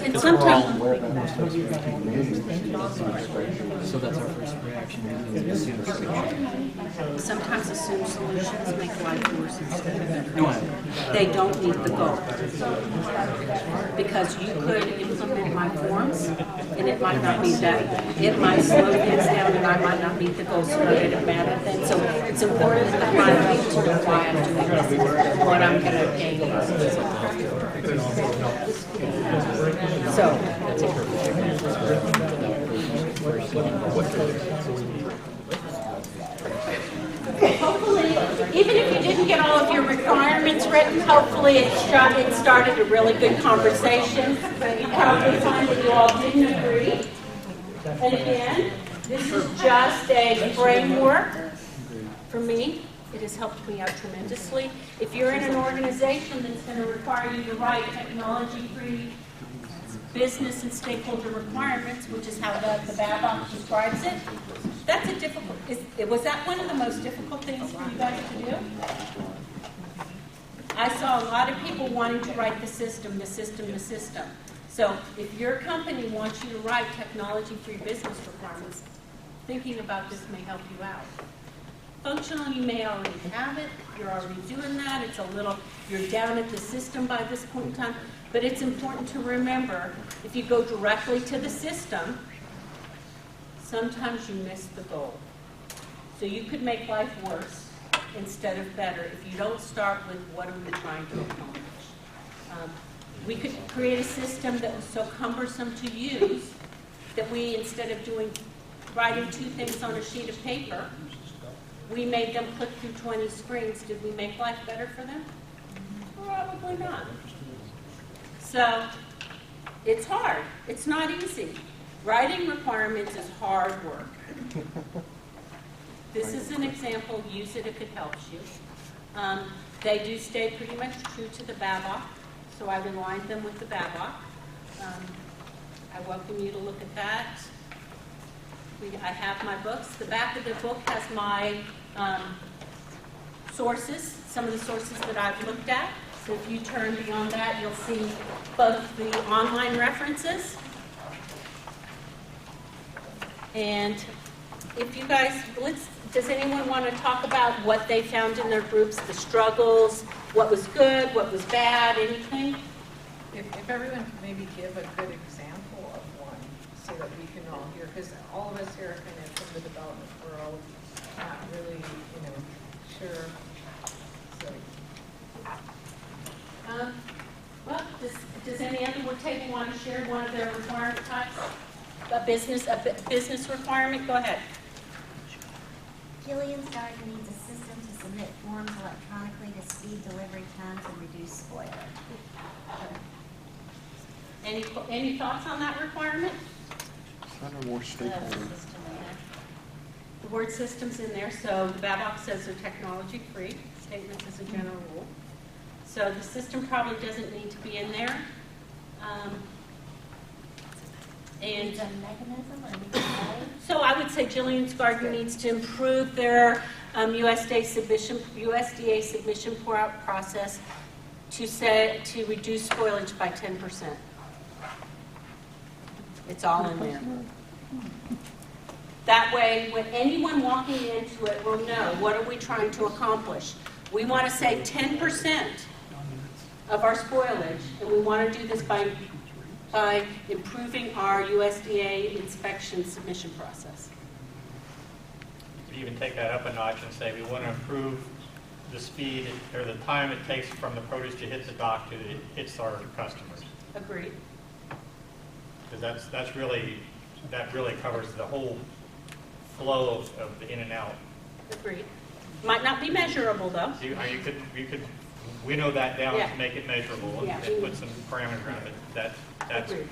And sometimes, so that's our first reaction. sometimes assumed solutions make life worse instead of better. They don't meet the goal. Because you could implement my forms, and it might not be that. It might slow things down, and I might not meet the goal, so it didn't matter then. So it's important that my way to know why I'm doing this, what I'm going to gain. So. Hopefully, even if you didn't get all of your requirements written, hopefully it started a really good conversation. You probably find that you all didn't agree. And again, this is just a framework for me. It has helped me out tremendously. If you're in an organization that's going to require you to write technology-free business and stakeholder requirements, which is how the BABOK describes it, that's a difficult, was that one of the most difficult things for you guys to do? I saw a lot of people wanting to write the system. So if your company wants you to write technology-free business requirements, thinking about this may help you out. Functional, you may already have it, you're already doing that, it's a little, you're down at the system by this point in time, but it's important to remember, if you go directly to the system, sometimes you miss the goal. So you could make life worse instead of better if you don't start with what are we trying to accomplish. We could create a system that was so cumbersome to use that we, instead of writing 2 things on a sheet of paper, we made them click through 20 screens. Did we make life better for them? Probably not. So it's hard. It's not easy. Writing requirements is hard work. This is an example. Use it if it helps you. They do stay pretty much true to the BABOK, so I aligned them with the BABOK. I welcome you to look at that. I have my books. The back of the book has my sources, some of the sources that I've looked at. So if you turn beyond that, you'll see both the online references. And if you guys, does anyone want to talk about what they found in their groups, the struggles, what was good, what was bad, anything? If everyone could maybe give a good example of one so that we can all hear, because all of us here are kind of from the development world, not really, sure. So. Well, does any other table want to share one of their requirement types? A business requirement? Go ahead. Jillian's garden needs a system to submit forms electronically to speed delivery times and reduce spoilage. Any thoughts on that requirement? Under more stakeholder. The word system's in there, so the BABOK says they're technology-free. Statements as a general rule. So the system probably doesn't need to be in there. And so I would say Jillian's garden needs to improve their USDA submission process to reduce spoilage by 10%. It's all in there. That way, when anyone walking into it will know, what are we trying to accomplish? We want to save 10% of our spoilage, and we want to do this by improving our USDA inspection submission process. You even take that up a notch and say we want to improve the speed or the time it takes from the produce to hit the dock to it hits our customers. Agreed. Because that really covers the whole flow of the in and out. Agreed. Might not be measurable though. You could winnow that down Yeah. to make it measurable Yeah. and put some parameters around it. That's Agreed.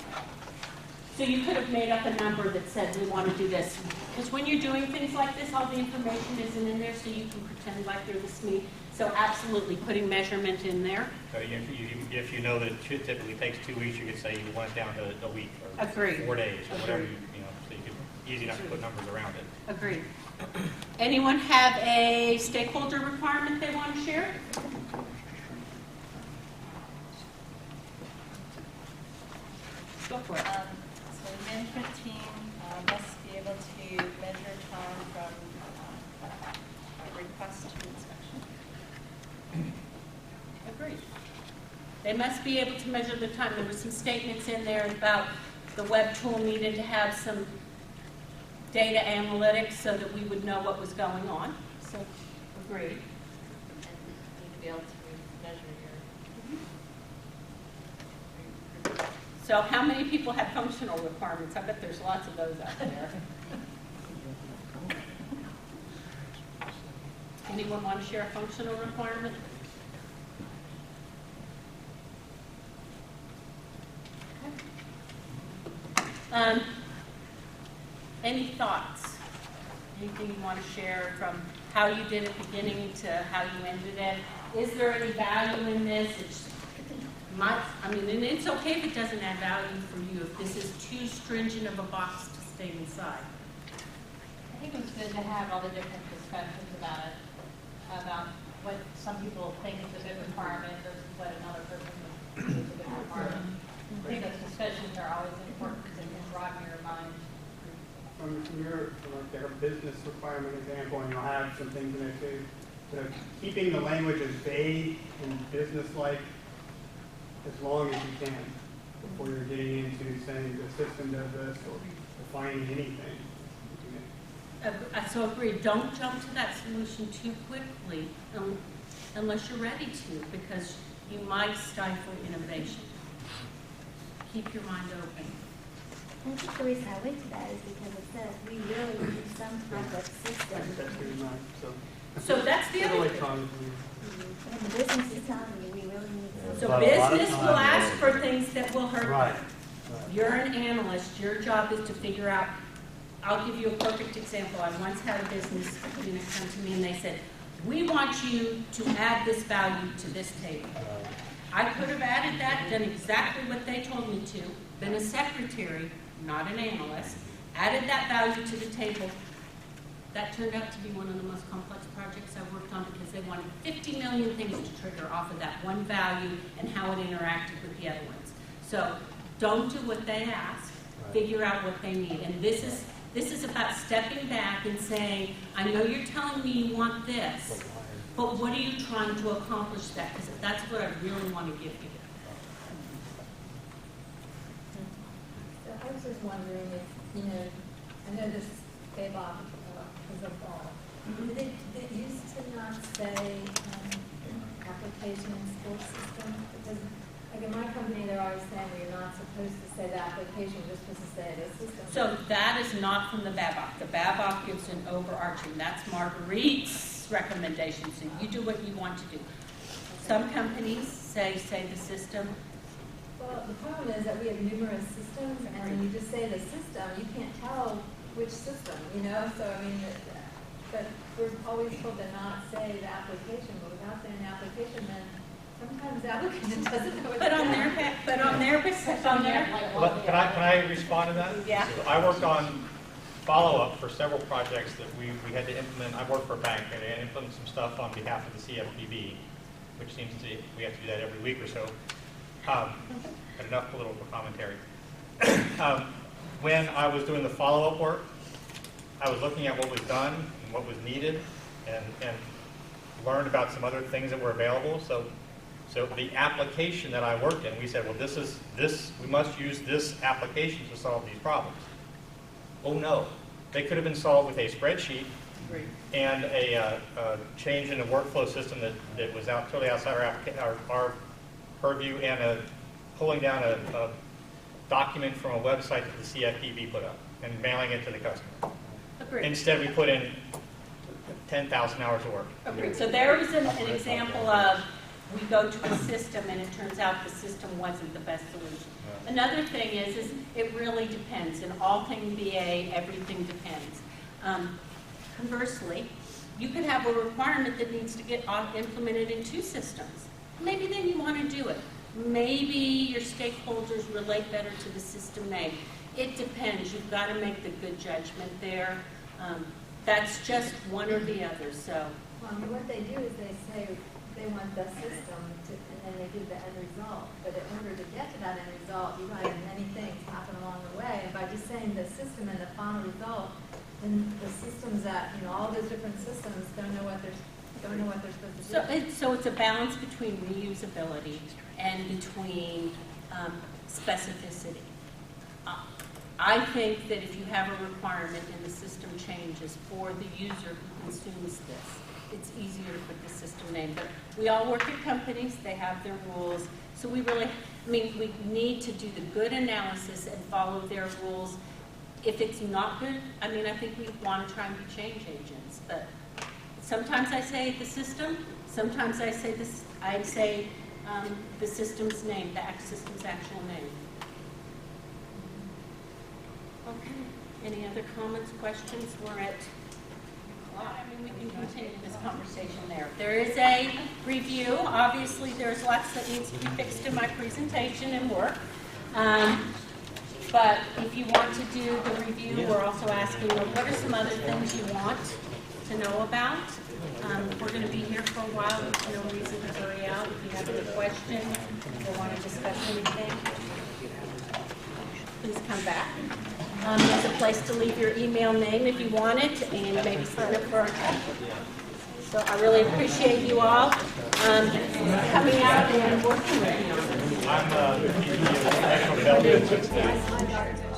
So you could have made up a number that said we want to do this. Because when you're doing things like this, all the information isn't in there, so you can pretend like you're the SME. So absolutely putting measurement in there. if you know that it typically takes 2 weeks, you could say you want it down to a week or Agreed. 4 days or whatever, Agreed. so you could easy enough to put numbers around it. Agreed. Anyone have a stakeholder requirement they want to share? Go for it. So the management team must be able to measure time from request to inspection. Agreed. They must be able to measure the time. There were some statements in there about the web tool needed to have some data analytics so that we would know what was going on. So, agreed. And you need to be able to measure your. So how many people have functional requirements? I bet there's lots of those out there. Anyone want to share a functional requirement? Any thoughts? Anything you want to share from how you did it beginning to how you ended it? Is there any value in this? And it's okay if it doesn't add value for you, if this is too stringent of a box to stay inside. I think it's good to have all the different discussions about it, about what some people think is a good requirement versus what another person thinks is a good requirement. I think those discussions are always important to broaden your mind. From like their business requirement example, and you'll have some things in there too. So keeping the language as vague and business-like as long as you can before you're getting into saying the system does this or defining anything. So agree, don't jump to that solution too quickly unless you're ready to, because you might stifle innovation. Keep your mind open. I think the reason I went to that is because it says we really need some type of system. That's good enough. So that's the other thing. And the business is telling you we really need So something. business will ask for things that will hurt Right. them. You're an analyst, your job is to figure out, I'll give you a perfect example. I once had a business unit come to me and they said, we want you to add this value to this table. I could have added that, done exactly what they told me to, been a secretary, not an analyst, added that value to the table. That turned out to be one of the most complex projects I worked on because they wanted 50 million things to trigger off of that one value and how it interacted with the other ones. So don't do what they ask, figure out what they need. And this is about stepping back and saying, I know you're telling me you want this, but what are you trying to accomplish that? Because that's what I really want to give you. So I was just wondering if, I know this came off as a ball. Did it used to not say application and school system? Because like in my company, they're always saying you're not supposed to say the application, you're supposed to say the system. So that is not from the BABOK. The BABOK gives an overarching, that's Marguerite's recommendation. So you do what you want to do. Some companies say the system. Well, the problem is that we have numerous systems, and when you just say the system, you can't tell which system, So, I mean, but we're always told to not say the application, but without saying the application, then sometimes the applicant doesn't know what But on their Can I respond to that? Yeah. So I worked on follow-up for several projects that we had to implement. I worked for a bank, and I had to implement some stuff on behalf of the CFPB, which seems to, we have to do that every week or so. But enough political commentary. When I was doing the follow-up work, I was looking at what was done and what was needed, and learned about some other things that were available. So the application that I worked in, we said, well, we must use this application to solve these problems. Oh no, they could have been solved with a spreadsheet and a change in the workflow system that was totally outside our purview, and pulling down a document from a website that the CFPB put up and mailing it to the customer. Agreed. Instead, we put in 10,000 hours of work. Agreed. So there was an example of we go to a system and it turns out the system wasn't the best solution. Another thing is it really depends. In all things BA, everything depends. Conversely, you could have a requirement that needs to get implemented in 2 systems. Maybe then you want to do it. Maybe your stakeholders relate better to the system name. It depends. You've got to make the good judgment there. That's just one or the other. So. Well, I mean, what they do is they say they want the system, and then they give the end result. But in order to get to that end result, you might have many things happen along the way. And by just saying the system and the final result, then the systems that, all those different systems don't know what they're supposed to do. So it's a balance between reusability and between specificity. I think that if you have a requirement and the system changes for the user who consumes this, it's easier to put the system name. But we all work at companies, they have their rules. So we need to do the good analysis and follow their rules. If it's not good, I think we want to try and be change agents. But sometimes I say the system, sometimes I say this. I say the system's name, the system's actual name. Okay. Any other comments, questions? We're at. We can continue this conversation there. There is a review. Obviously, there's lots that needs to be fixed in my presentation and work. But if you want to do the review, we're also asking, what are some other things you want to know about? We're going to be here for a while. There's no reason to hurry out. If you have any questions or want to discuss anything. please come back. There's a place to leave your email name if you want it, and maybe sign up for our packet. So I really appreciate you all coming out and working with me on this. I'm the VP of National Development.